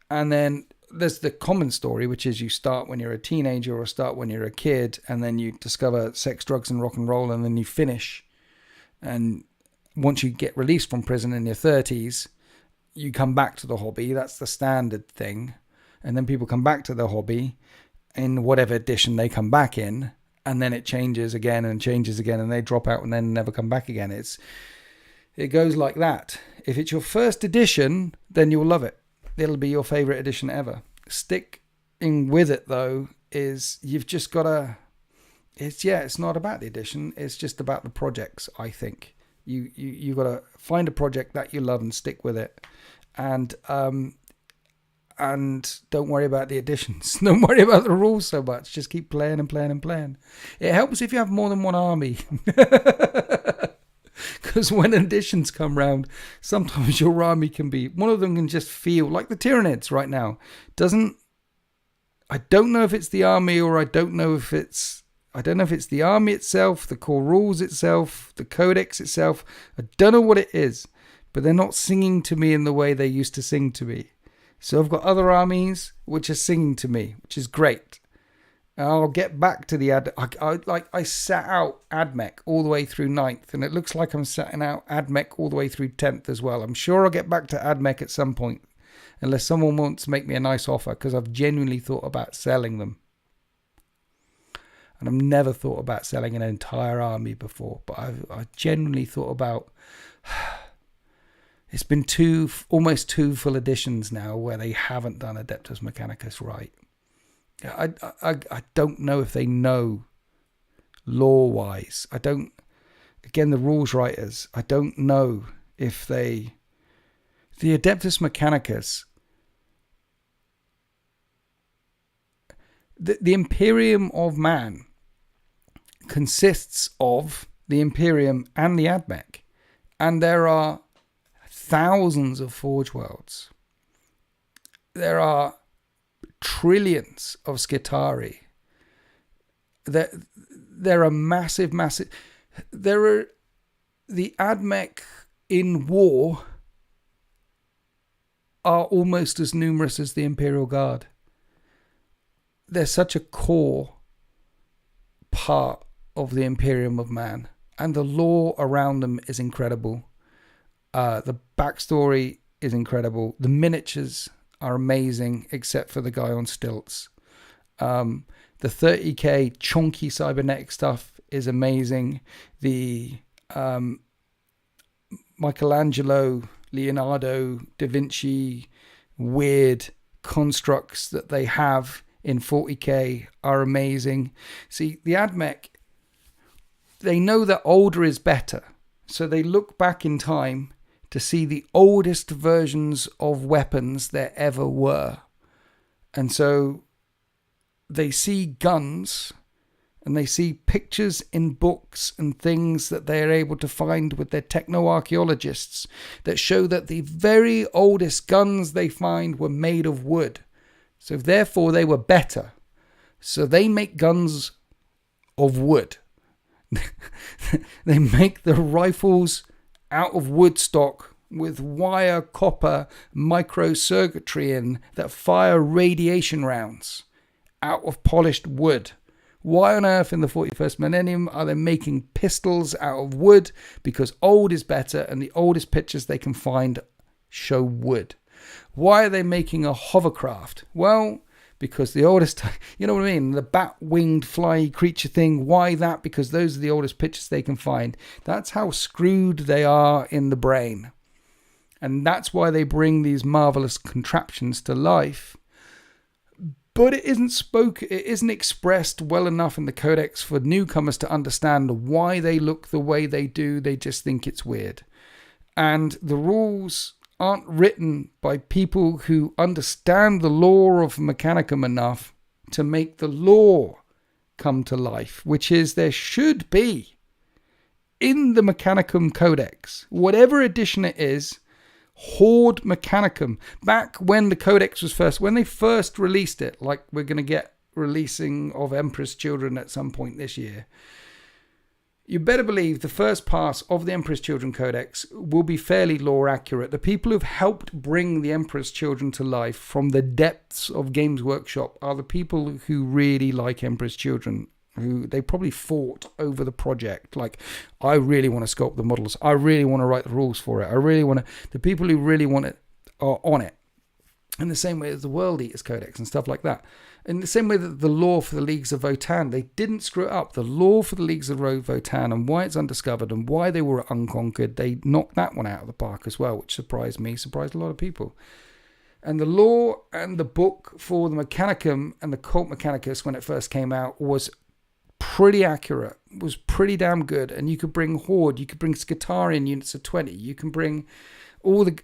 And then there's the common story, which is you start when you're a teenager or start when you're a kid, and then you discover sex, drugs, and rock and roll, and then you finish. And once you get released from prison in your 30s, you come back to the hobby. That's the standard thing. And then people come back to the hobby in whatever edition they come back in, and then it changes again and changes again, and they drop out and then never come back again. It goes like that. If it's your first edition, then you'll love it. It'll be your favorite edition ever. Sticking with it, though, is you've just got to... It's not about the edition. It's just about the projects, I think. You got to find a project that you love and stick with it. And don't worry about the editions. Don't worry about the rules so much. Just keep playing and playing and playing. It helps if you have more than one army. Because when editions come round, sometimes your army can be... One of them can just feel like the Tyranids right now. I don't know if it's the army, or I don't know if it's the army itself, the core rules itself, the codex itself. I don't know what it is. But they're not singing to me in the way they used to sing to me. So I've got other armies which are singing to me, which is great. I'll get back to the I sat out Admech all the way through 9th, and it looks like I'm setting out Admech all the way through 10th as well. I'm sure I'll get back to Admech at some point, unless someone wants to make me a nice offer, because I've genuinely thought about selling them. And I've never thought about selling an entire army before, but I genuinely thought about... It's been almost two full editions now where they haven't done Adeptus Mechanicus right. I don't know if they know lore-wise. Again, the rules writers, I don't know if they... The Adeptus Mechanicus... The Imperium of Man consists of the Imperium and the Admech. And there are thousands of Forge Worlds. There are trillions of Skitarii. There are massive... There are... The Admech in war are almost as numerous as the Imperial Guard. They're such a core part of the Imperium of Man. And the lore around them is incredible. The backstory is incredible. The miniatures are amazing, except for the guy on stilts. The 30k chunky cybernetic stuff is amazing. The Michelangelo, Leonardo, Da Vinci weird constructs that they have in 40k are amazing. See, the Admech, they know that older is better. So they look back in time to see the oldest versions of weapons there ever were. And so they see guns and they see pictures in books and things that they are able to find with their techno-archaeologists that show that the very oldest guns they find were made of wood. So therefore they were better. So they make guns of wood. They make the rifles out of wood stock with wire copper microcircuitry in that fire radiation rounds out of polished wood. Why on earth in the 41st millennium are they making pistols out of wood? Because old is better, and the oldest pictures they can find show wood. Why are they making a hovercraft? Well, because the oldest, you know what I mean? The bat-winged fly creature thing. Why that? Because those are the oldest pictures they can find. That's how screwed they are in the brain. And that's why they bring these marvelous contraptions to life. But it isn't expressed well enough in the Codex for newcomers to understand why they look the way they do. They just think it's weird. And the rules aren't written by people who understand the lore of Mechanicum enough to make the lore come to life, which is there should be in the Mechanicum Codex, whatever edition it is, Horde Mechanicum. Back when the Codex was when they first released it, like we're going to get releasing of Emperor's Children at some point this year, you better believe the first pass of the Emperor's Children Codex will be fairly lore accurate. The people who've helped bring the Emperor's Children to life from the depths of Games Workshop are the people who really like Emperor's Children, who they probably fought over the project. Like, I really want to sculpt the models. I really want to write the rules for it. I really want to... The people who really want it are on it. In the same way as the World Eaters Codex and stuff like that. In the same way that the lore for the Leagues of Votan, they didn't screw it up. The lore for the Leagues of Votan and why it's undiscovered and why they were unconquered, they knocked that one out of the park as well, which surprised me, surprised a lot of people. And the lore and the book for the Mechanicum and the Cult Mechanicus when it first came out was pretty accurate, was pretty damn good. And you could bring Horde, you could bring Skitarian units of 20, you can bring all the...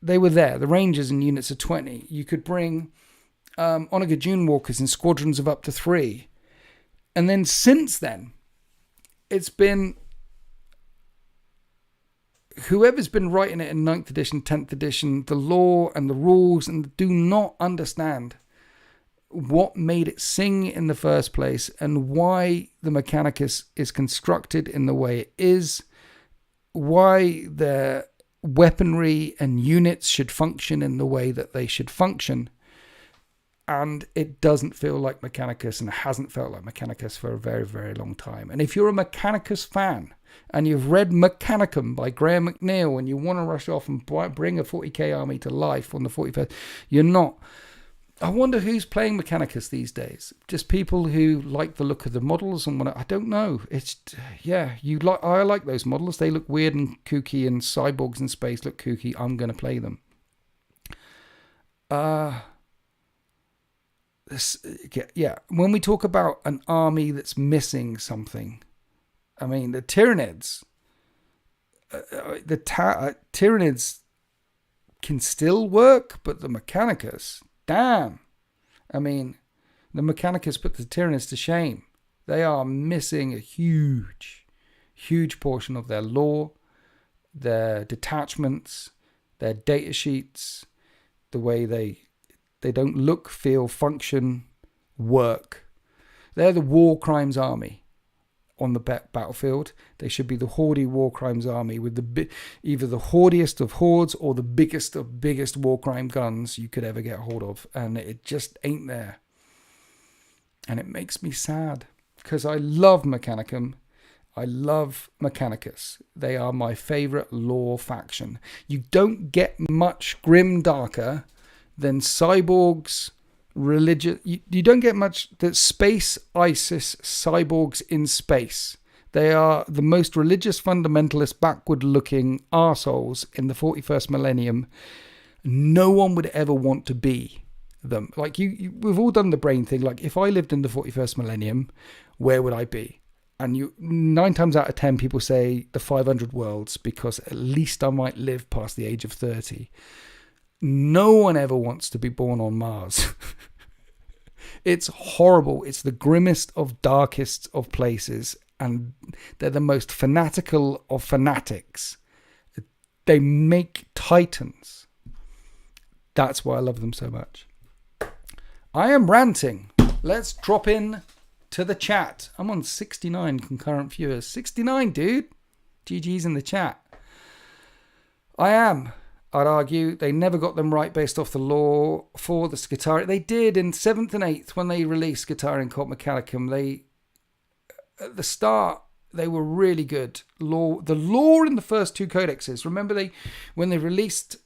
They were there, the Rangers in units of 20. You could bring Onaga Dune Walkers in squadrons of up to 3. And then since then, it's been whoever's been writing it in 9th edition, 10th edition, the lore and the rules, and do not understand what made it sing in the first place and why the Mechanicus is constructed in the way it is, why their weaponry and units should function in the way that they should function. And it doesn't feel like Mechanicus, and it hasn't felt like Mechanicus for a very, very long time. And if you're a Mechanicus fan and you've read Mechanicum by Graham McNeil and you want to rush off and bring a 40k army to life on the 41st, you're not. I wonder who's playing Mechanicus these days. Just people who like the look of the models and I don't know. It's I like those models. They look weird and kooky, and cyborgs in space look kooky. I'm going to play them. When we talk about an army that's missing something, I mean the Tyranids. Tyranids can still work, but the Mechanicus. Damn. I mean, the Mechanicus put the Tyranids to shame. They are missing a huge, huge portion of their lore, their detachments, their data sheets, the way they don't look, feel, function, work. They're the war crimes army on the battlefield. They should be the Horde war crimes army with either the hordiest of hordes or the biggest of biggest war crime guns you could ever get hold of, and it just ain't there. And it makes me sad because I love Mechanicum. I love Mechanicus. They are my favorite lore faction. You don't get much grim darker than cyborgs, religious. You don't get much that space ISIS cyborgs in space. They are the most religious, fundamentalist, backward-looking arseholes in the 41st millennium. No one would ever want to be them. Like we've all done the brain thing. Like, if I lived in the 41st millennium, where would I be? And 9 times out of 10 people say the 500 worlds, because at least I might live past the age of 30. No one ever wants to be born on Mars. It's horrible. It's the grimmest of darkest of places, and they're the most fanatical of fanatics. They make titans. That's why I love them so much. I am ranting. Let's drop in to the chat. I'm on 69 concurrent viewers. 69, dude. GG's in the chat. I'd argue they never got them right based off the lore for the Skitarian. They did in 7th and 8th when they released Skitarian Cult Mechanicum. At the start, they were really good. The lore in the first 2 codexes. Remember when they released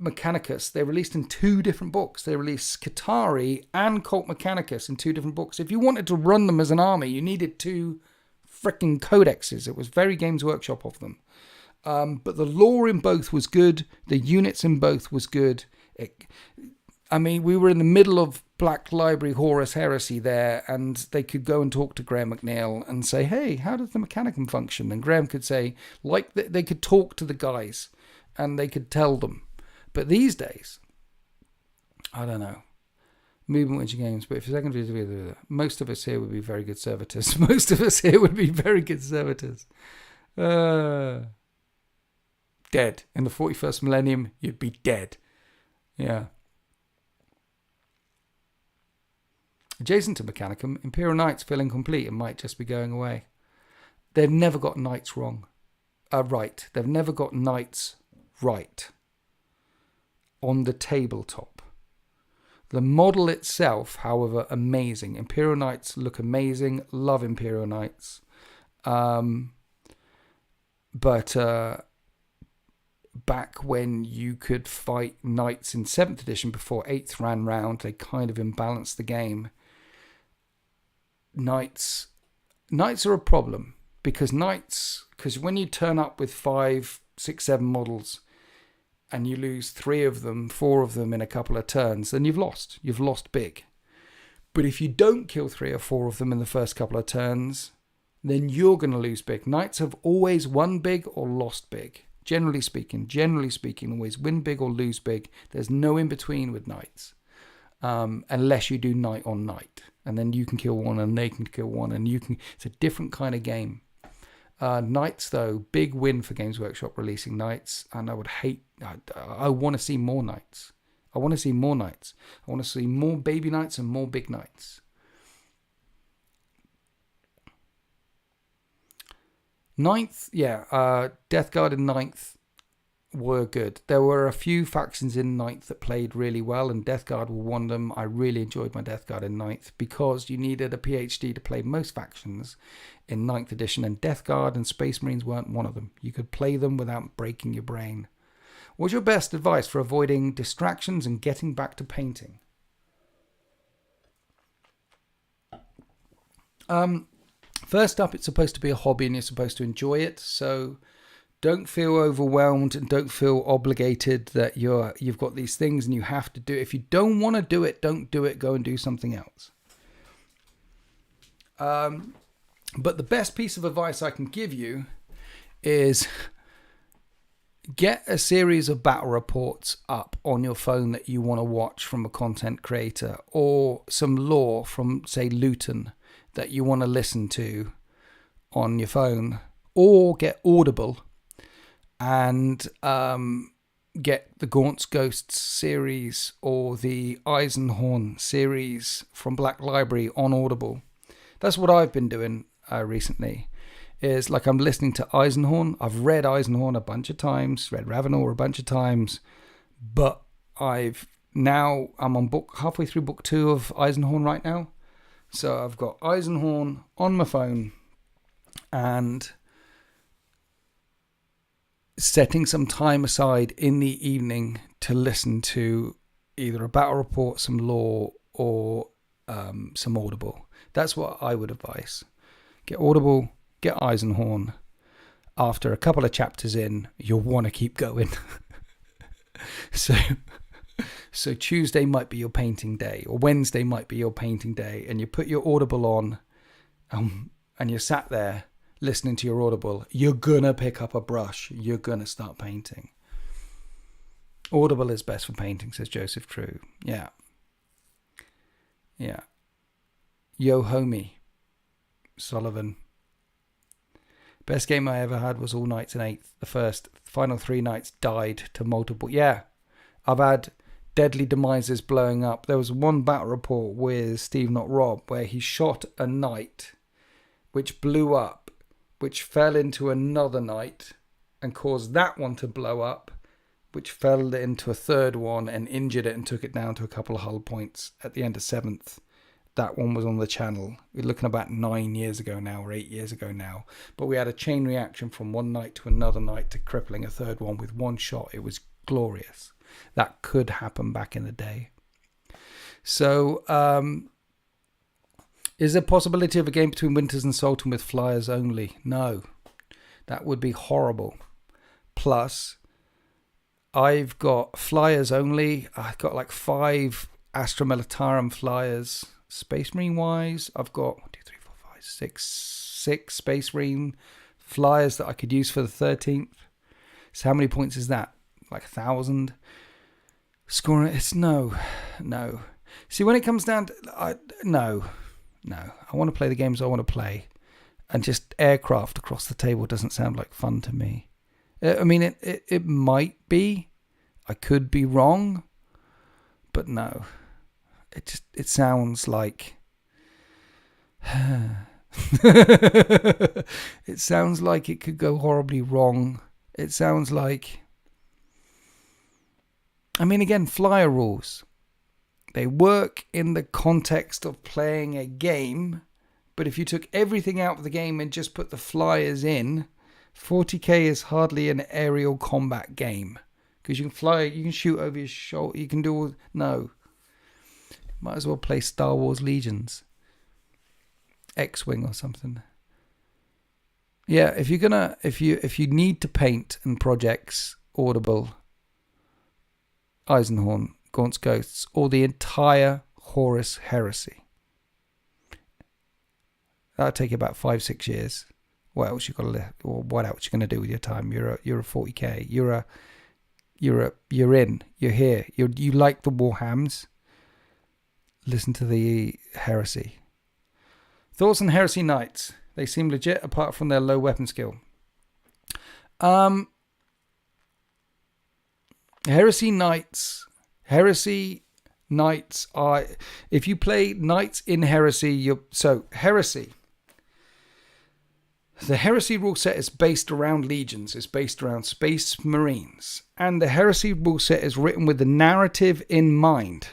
Mechanicus, they released in 2 different books. They released Skitarii and Cult Mechanicus in 2 different books. If you wanted to run them as an army, you needed 2 freaking codexes. It was very Games Workshop of them. But the lore in both was good. The units in both was good. We were in the middle of Black Library Horus Heresy there, and they could go and talk to Graham McNeil and say, hey, how does the Mechanicum function? And Graham could say, they could talk to the guys and they could tell them. But these days, I don't know. Movement Winter Games, but if you're second, most of us here would be very good servitors. Most of us here would be very good servitors. Dead. In the 41st millennium, you'd be dead. Yeah. Adjacent to Mechanicum, Imperial Knights feel incomplete and might just be going away. They've never got Knights wrong. Right. They've never got Knights right. On the tabletop. The model itself, however, amazing. Imperial Knights look amazing. Love Imperial Knights. But back when you could fight Knights in 7th edition before 8th ran round, they kind of imbalanced the game. Knights are a problem because when you turn up with 5, 6, 7 models and you lose 3 of them, 4 of them in a couple of turns, then you've lost. You've lost big. But if you don't kill 3 or 4 of them in the first couple of turns, then you're going to lose big. Knights have always won big or lost big. Generally speaking, always win big or lose big. There's no in between with Knights. Unless you do Knight on Knight. And then you can kill one and they can kill one. And it's a different kind of game. Knights, though, big win for Games Workshop releasing Knights. And I want to see more Knights. I want to see more Knights. I want to see more baby Knights and more big Knights. Ninth, Death Guard in 9th were good. There were a few factions in 9th that played really well, and Death Guard were one of them. I really enjoyed my Death Guard in 9th because you needed a PhD to play most factions in 9th edition, and Death Guard and Space Marines weren't one of them. You could play them without breaking your brain. What's your best advice for avoiding distractions and getting back to painting? First up, it's supposed to be a hobby and you're supposed to enjoy it. So don't feel overwhelmed and don't feel obligated that you've got these things and you have to do it. If you don't want to do it, don't do it. Go and do something else. But the best piece of advice I can give you is get a series of battle reports up on your phone that you want to watch from a content creator, or some lore from, say, Luton that you want to listen to on your phone, or get Audible and get the Gaunt's Ghosts series or the Eisenhorn series from Black Library on Audible. That's what I've been doing recently. Is like I'm listening to Eisenhorn. I've read Eisenhorn a bunch of times, read Ravenor a bunch of times, but I'm on halfway through book 2 of Eisenhorn right now. So I've got Eisenhorn on my phone and setting some time aside in the evening to listen to either a battle report, some lore, or some Audible. That's what I would advise. Get Audible, get Eisenhorn. After a couple of chapters in, you'll want to keep going. So Tuesday might be your painting day, or Wednesday might be your painting day, and you put your Audible on, and you're sat there listening to your Audible. You're gonna pick up a brush. You're gonna start painting. Audible is best for painting, says Joseph True. Yeah. Yo homie, Sullivan. Best game I ever had was All Knights in 8th. The final 3 nights died to multiple. Yeah, I've had deadly demises blowing up. There was one battle report with Steve Not Rob where he shot a knight which blew up, which fell into another knight and caused that one to blow up, which fell into a third one and injured it and took it down to a couple of hull points at the end of 7th. That one was on the channel. We're looking about 9 years ago now, or 8 years ago now. But we had a chain reaction from one knight to another knight to crippling a third one with one shot. It was glorious. that could happen back in the day. So, is there a possibility of a game between Winters and Sultan with flyers only? No. That would be horrible. Plus, I've got flyers only. I've got like 5 Astra Militarum flyers. Space Marine wise, I've got 1, 2, 3, 4, 5, 6 Space Marine flyers that I could use for the 13th. So how many points is that? Like 1,000? Scoring, it's no. See, when it comes down to, no. I want to play the games I want to play. And just aircraft across the table doesn't sound like fun to me. I mean, it might be. I could be wrong. But no. It sounds like... it sounds like it could go horribly wrong. It sounds like... I mean, again, flyer rules. They work in the context of playing a game, but if you took everything out of the game and just put the flyers in, 40k is hardly an aerial combat game. Because you can fly, you can shoot over your shoulder, you can do all... No. Might as well play Star Wars Legions. X-Wing or something. Yeah, if you're gonna... If you need to paint and projects Audible, Eisenhorn, Gaunt's Ghosts, or the entire Horus Heresy. That'll take you about 5-6 years. What else you got to live? Or what else you gonna do with your time? You're a 40k. You're in. You're here. You like the warhams. Listen to the Heresy. Thoughts on Heresy Knights? They seem legit apart from their low weapon skill. Heresy Knights are... If you play Knights in Heresy, Heresy. The Heresy rule set is based around Legions. It's based around Space Marines. And the Heresy rule set is written with the narrative in mind.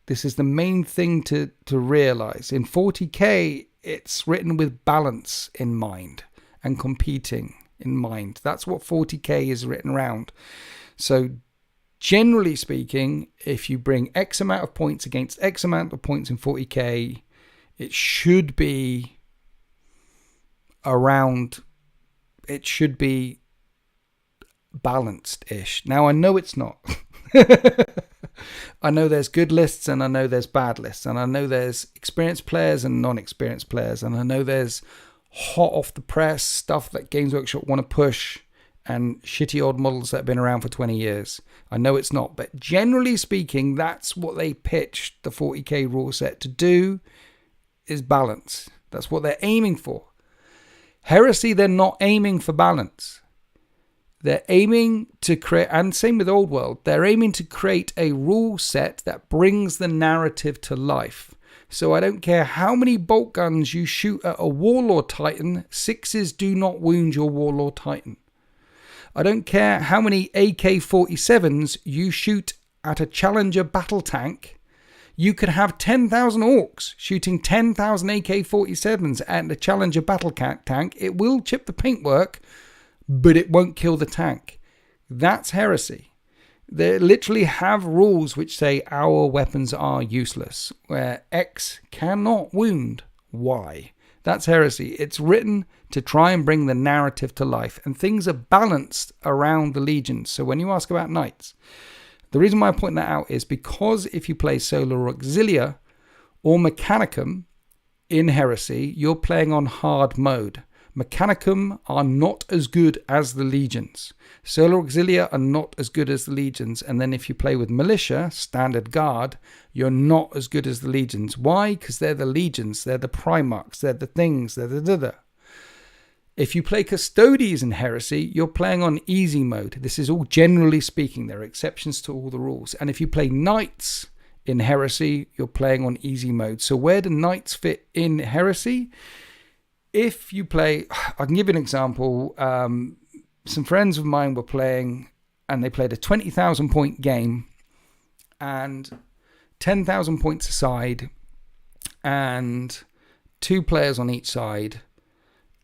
This is the main thing to realize. In 40k, it's written with balance in mind and competing in mind. That's what 40k is written around. So generally speaking, if you bring X amount of points against X amount of points in 40k, it should be around, it should be balanced-ish. Now, I know it's not. I know there's good lists and I know there's bad lists. And I know there's experienced players and non-experienced players. And I know there's hot off the press stuff that Games Workshop want to push and shitty old models that have been around for 20 years. I know it's not. But generally speaking, that's what they pitched the 40k rule set to do, is balance. That's what they're aiming for. Heresy, they're not aiming for balance. They're aiming to create, and same with Old World, they're aiming to create a rule set that brings the narrative to life. So I don't care how many bolt guns you shoot at a Warlord Titan, 6s do not wound your Warlord Titan. I don't care how many AK-47s you shoot at a Challenger battle tank. You could have 10,000 orcs shooting 10,000 AK-47s at the Challenger battle tank. It will chip the paintwork, but it won't kill the tank. That's heresy. They literally have rules which say our weapons are useless, where X cannot wound Y. That's heresy. It's written to try and bring the narrative to life, and things are balanced around the legions. So when you ask about knights, the reason why I point that out is because if you play Solar Auxilia or Mechanicum in Heresy, you're playing on hard mode. Mechanicum are not as good as the legions. Solar Auxilia are not as good as the legions. And then if you play with Militia, Standard Guard, you're not as good as the legions. Why? Because they're the legions. They're the Primarchs. They're the things. They're the... If you play Custodes in Heresy, you're playing on easy mode. This is all generally speaking. There are exceptions to all the rules. And if you play Knights in Heresy, you're playing on easy mode. So where do Knights fit in Heresy? If you play, I can give you an example. Some friends of mine were playing, and they played a 20,000 point game, and 10,000 points aside, and 2 players on each side,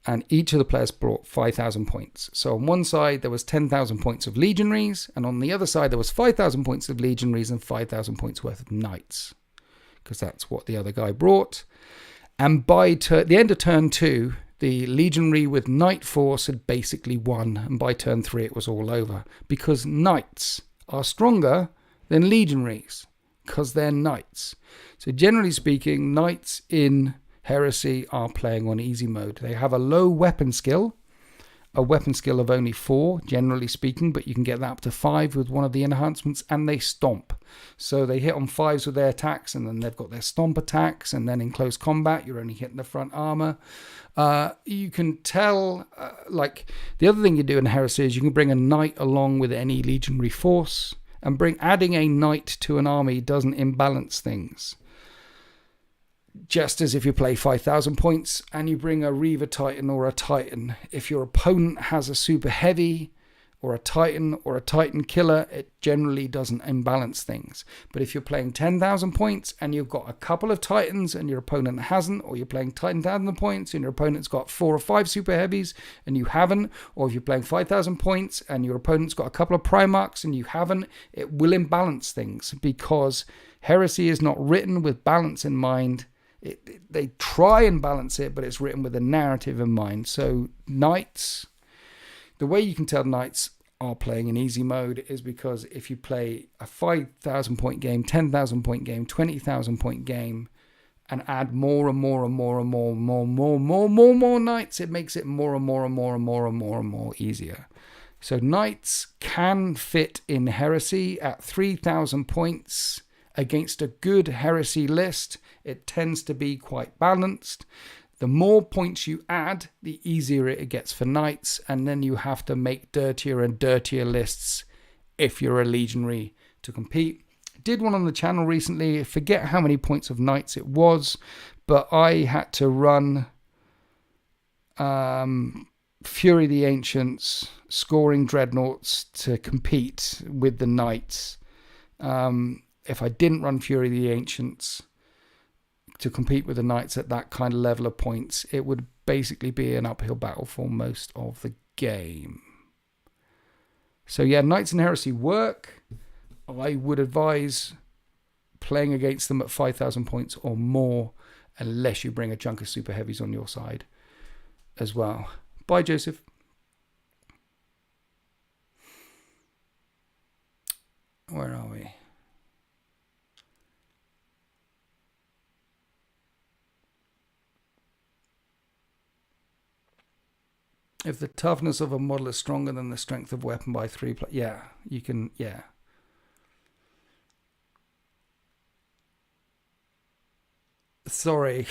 and each of the players brought 5,000 points. So on one side, there was 10,000 points of legionaries, and on the other side, there was 5,000 points of legionaries and 5,000 points worth of knights, because that's what the other guy brought. And by the end of turn 2, the legionary with knight force had basically won, and by turn 3, it was all over, because knights are stronger than legionaries, because they're knights. So generally speaking, knights in Heresy are playing on easy mode. They have a low weapon skill, a weapon skill of only 4, generally speaking, but you can get that up to 5 with one of the enhancements, and they stomp. So they hit on 5s with their attacks, and then they've got their stomp attacks, and then in close combat, you're only hitting the front armor. You can tell, like, the other thing you do in Heresy is you can bring a knight along with any legionary force, and adding a knight to an army doesn't imbalance things. Just as if you play 5,000 points and you bring a Reaver Titan or a Titan, if your opponent has a super heavy or a Titan killer, it generally doesn't imbalance things. But if you're playing 10,000 points and you've got a couple of Titans and your opponent hasn't, or you're playing 10,000 points and your opponent's got 4 or 5 super heavies and you haven't, or if you're playing 5,000 points and your opponent's got a couple of Primarchs and you haven't, it will imbalance things, because Heresy is not written with balance in mind. They try and balance it, but it's written with a narrative in mind. So knights, the way you can tell knights are playing in easy mode is because if you play a 5,000 point game, 10,000 point game, 20,000 point game, and add more and more and more and more knights, it makes it more and more easier. So knights can fit in Heresy at 3,000 points against a good Heresy list. It tends to be quite balanced. The more points you add, the easier it gets for knights, and then you have to make dirtier and dirtier lists if you're a legionary to compete. I did one on the channel recently. I forget how many points of knights it was, but I had to run Fury the Ancients, scoring dreadnoughts to compete with the knights. If I didn't run Fury the Ancients to compete with the knights at that kind of level of points, it would basically be an uphill battle for most of the game. So yeah, knights in Heresy work. I would advise playing against them at 5,000 points or more, unless you bring a chunk of super heavies on your side as well. Bye, Joseph. Where are we? If the toughness of a model is stronger than the strength of weapon by 3, yeah, you can, yeah. Sorry.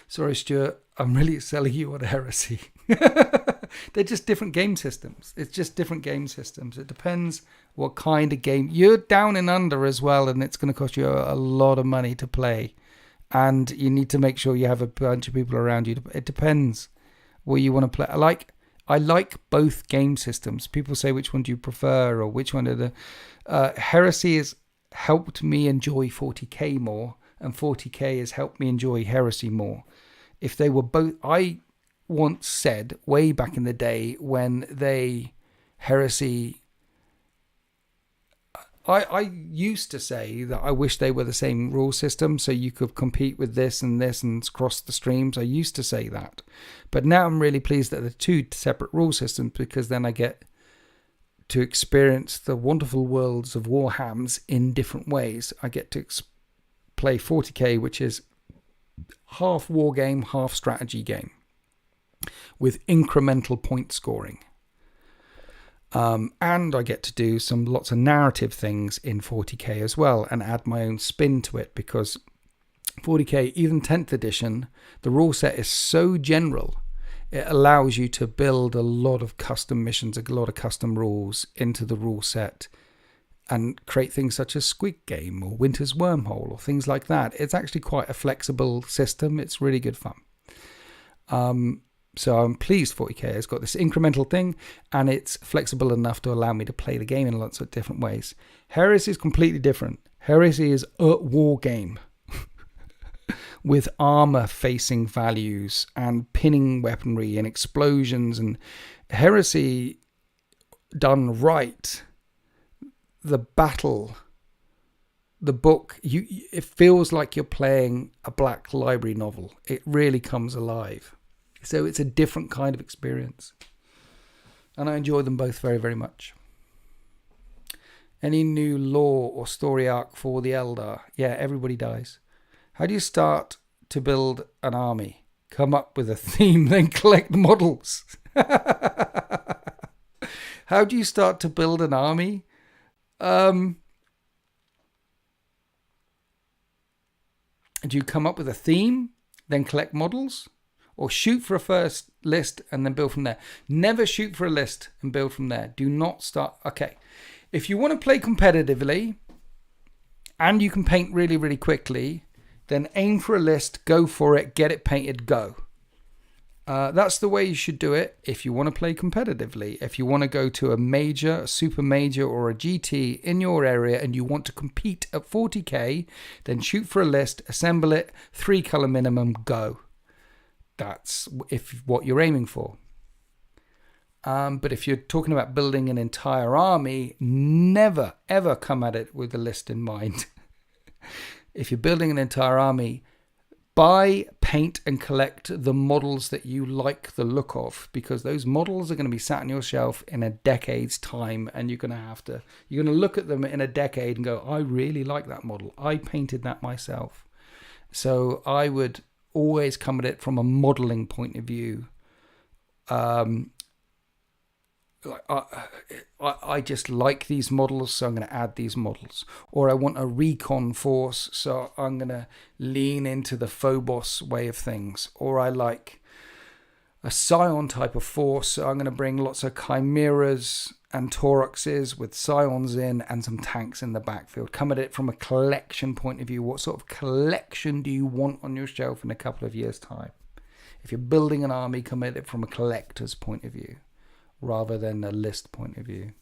Sorry, Stuart. I'm really selling you on Heresy. They're just different game systems. It's just different game systems. It depends what kind of game. You're down and under as well, and it's going to cost you a lot of money to play. And you need to make sure you have a bunch of people around you. It depends what you want to play. I like both game systems. People say, which one do you prefer, or which one are the... Heresy has helped me enjoy 40k more, and 40k has helped me enjoy Heresy more. If they were both... I once said, way back in the day, when Heresy... I used to say that I wish they were the same rule system, so you could compete with this and cross the streams. I used to say that. But now I'm really pleased that they're 2 separate rule systems, because then I get to experience the wonderful worlds of warhams in different ways. I get to play 40k, which is half war game, half strategy game, with incremental point scoring. And I get to do lots of narrative things in 40k as well, and add my own spin to it, because 40k, even 10th edition, the rule set is so general, it allows you to build a lot of custom missions, a lot of custom rules into the rule set, and create things such as Squid Game or Winter's Wormhole or things like that. It's actually quite a flexible system. It's really good fun. So I'm pleased 40k has got this incremental thing, and it's flexible enough to allow me to play the game in lots of different ways. Heresy is completely different. Heresy is a war game. with armor facing values and pinning weaponry and explosions and heresy done right. The battle, the book, it feels like you're playing a Black Library novel. It really comes alive. So it's a different kind of experience. And I enjoy them both very, very much. Any new lore or story arc for the Eldar? Yeah, everybody dies. How do you start to build an army? Come up with a theme, then collect the models. How do you start to build an army? Do you come up with a theme, then collect models? Or shoot for a first list and then build from there? Never shoot for a list and build from there. Do not start. Okay. If you want to play competitively and you can paint really, really quickly, then aim for a list, go for it, get it painted, go. That's the way you should do it if you want to play competitively. If you want to go to a major, a super major, or a GT in your area and you want to compete at 40k, then shoot for a list, assemble it, 3 color minimum, go. That's what you're aiming for. But if you're talking about building an entire army, never, ever come at it with a list in mind. If you're building an entire army, buy, paint, and collect the models that you like the look of, because those models are going to be sat on your shelf in a decade's time, and you're going to look at them in a decade and go, I really like that model. I painted that myself. So I would always come at it from a modeling point of view. I just like these models, so I'm going to add these models. Or I want a recon force, so I'm going to lean into the Phobos way of things. Or I like a Scion type of force, so I'm going to bring lots of Chimeras and Tauruxes with Scions in and some tanks in the backfield. Come at it from a collection point of view. What sort of collection do you want on your shelf in a couple of years' time? If you're building an army, come at it from a collector's point of view, rather than a list point of view.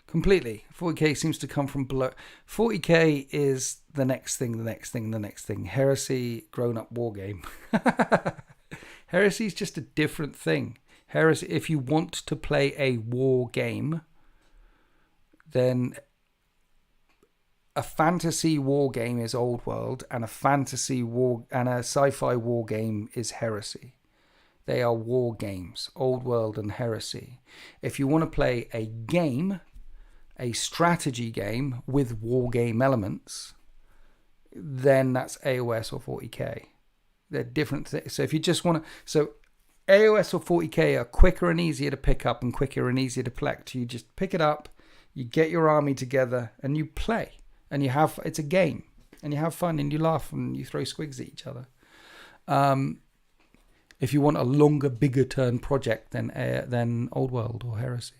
Completely. 40k seems to come from below. 40k is the next thing, the next thing, the next thing. Heresy, grown-up war game. Heresy is just a different thing. Heresy, if you want to play a war game, then a fantasy war game is Old World, and a fantasy war and a sci-fi war game is Heresy. They are war games, Old World and Heresy. If you want to play a game, a strategy game with war game elements, then that's AOS or 40k. They're different things. So if you just want to, so AOS or 40k are quicker and easier to pick up and quicker and easier to collect. You just pick it up, you get your army together, and you play. And you have, it's a game, and you have fun, and you laugh, and you throw squigs at each other. If you want a longer, bigger turn project than Old World or Heresy.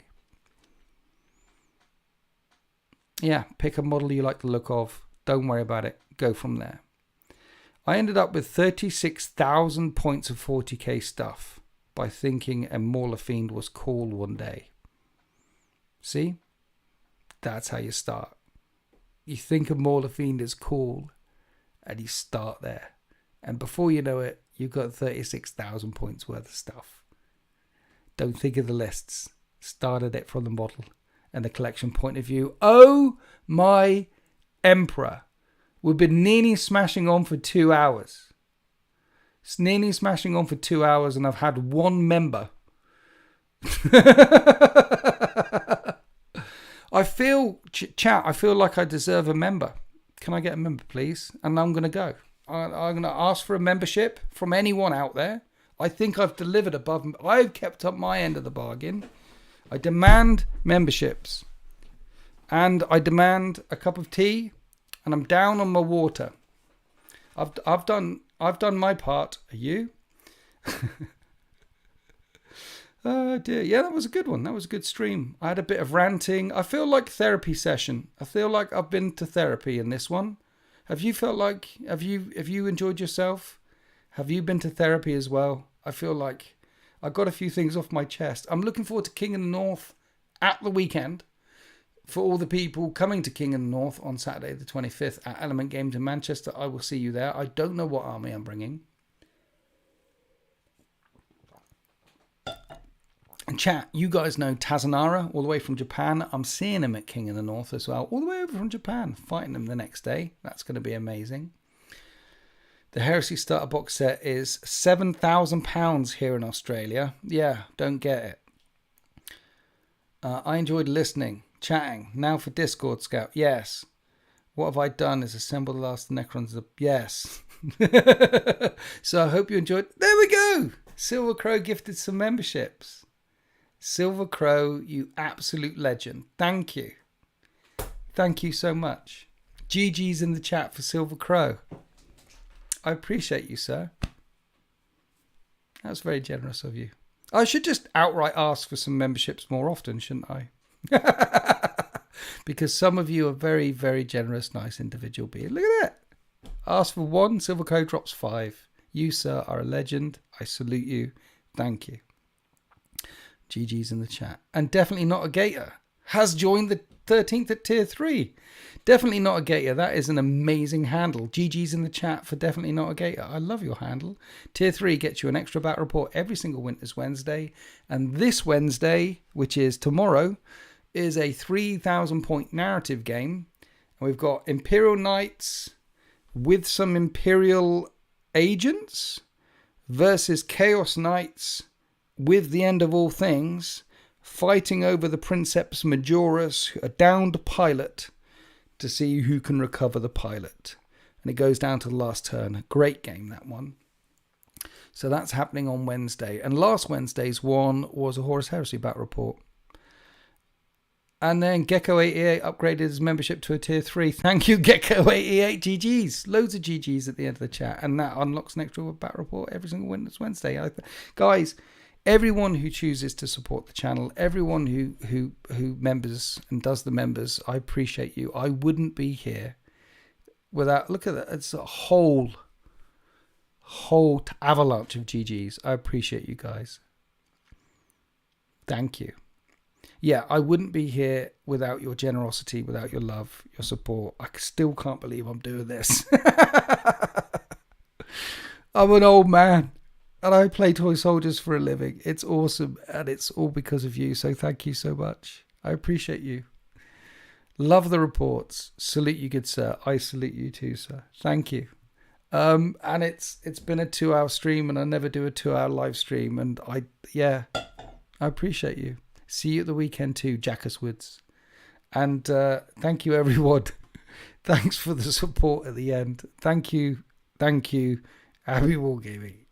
Yeah, pick a model you like the look of. Don't worry about it. Go from there. I ended up with 36,000 points of 40k stuff by thinking a Mauler Fiend was cool one day. See? That's how you start. You think a Mauler Fiend is cool, and you start there. And before you know it, you've got 36,000 points worth of stuff. Don't think of the lists. Start at it from the model and the collection point of view. Oh, my Emperor. We've been nearly smashing on for 2 hours. It's nearly smashing on for 2 hours, and I've had one member. I feel, chat, I feel like I deserve a member. Can I get a member, please? And I'm going to go. I'm going to ask for a membership from anyone out there. I think I've delivered above. I've kept up my end of the bargain. I demand memberships. And I demand a cup of tea. And I'm down on my water. I've done my part. Are you? Oh dear. Yeah, that was a good one. That was a good stream. I had a bit of ranting. I feel like therapy session. I feel like I've been to therapy in this one. Have you felt like, have you enjoyed yourself? Have you been to therapy as well? I feel like I got a few things off my chest. I'm looking forward to King of the North at the weekend. For all the people coming to King of the North on Saturday the 25th at Element Games in Manchester, I will see you there. I don't know what army I'm bringing. And chat, you guys know Tazanara, all the way from Japan. I'm seeing him at King of the North as well, all the way over from Japan, fighting him the next day. That's going to be amazing. The Heresy Starter box set is £7,000 here in Australia. Yeah, don't get it. I enjoyed listening, chatting. Now for Discord Scout. Yes. What have I done is assemble the last Necrons. Yes. So I hope you enjoyed. There we go. Silver Crow gifted some memberships. Silver Crow, you absolute legend. Thank you. Thank you so much. GG's in the chat for Silver Crow. I appreciate you, sir. That was very generous of you. I should just outright ask for some memberships more often, shouldn't I? Because some of you are very, very generous, nice individual beings. Look at that. Ask for 1, Silver Crow drops 5. You, sir, are a legend. I salute you. Thank you. GG's in the chat. And definitely not a gator. Has joined the 13th at tier 3. Definitely not a gator. That is an amazing handle. GG's in the chat for definitely not a gator. I love your handle. Tier 3 gets you an extra battle report every single Winter's Wednesday. And this Wednesday, which is tomorrow, is a 3,000 point narrative game. And we've got Imperial Knights with some Imperial agents versus Chaos Knights with the End of All Things, fighting over the Princeps Majoris, a downed pilot, to see who can recover the pilot. And it goes down to the last turn. Great game, that one. So that's happening on Wednesday. And last Wednesday's one was a Horus Heresy battle report. And then Gecko88 upgraded his membership to a tier 3. Thank you, Gecko88. GG's. Loads of GG's at the end of the chat. And that unlocks an extra battle report every single Wednesday. Guys, everyone who chooses to support the channel, everyone who members and does the members, I appreciate you. I wouldn't be here without, look at that, it's a whole avalanche of GGs. I appreciate you guys. Thank you. Yeah, I wouldn't be here without your generosity, without your love, your support. I still can't believe I'm doing this. I'm an old man. And I play toy soldiers for a living. It's awesome. And it's all because of you. So thank you so much. I appreciate you. Love the reports. Salute you, good sir. I salute you too, sir. Thank you. And it's been a 2-hour stream, and I never do a 2-hour live stream. And I appreciate you. See you at the weekend too, Jackus Woods. And thank you, everyone. Thanks for the support at the end. Thank you. Thank you. Happy wargaming.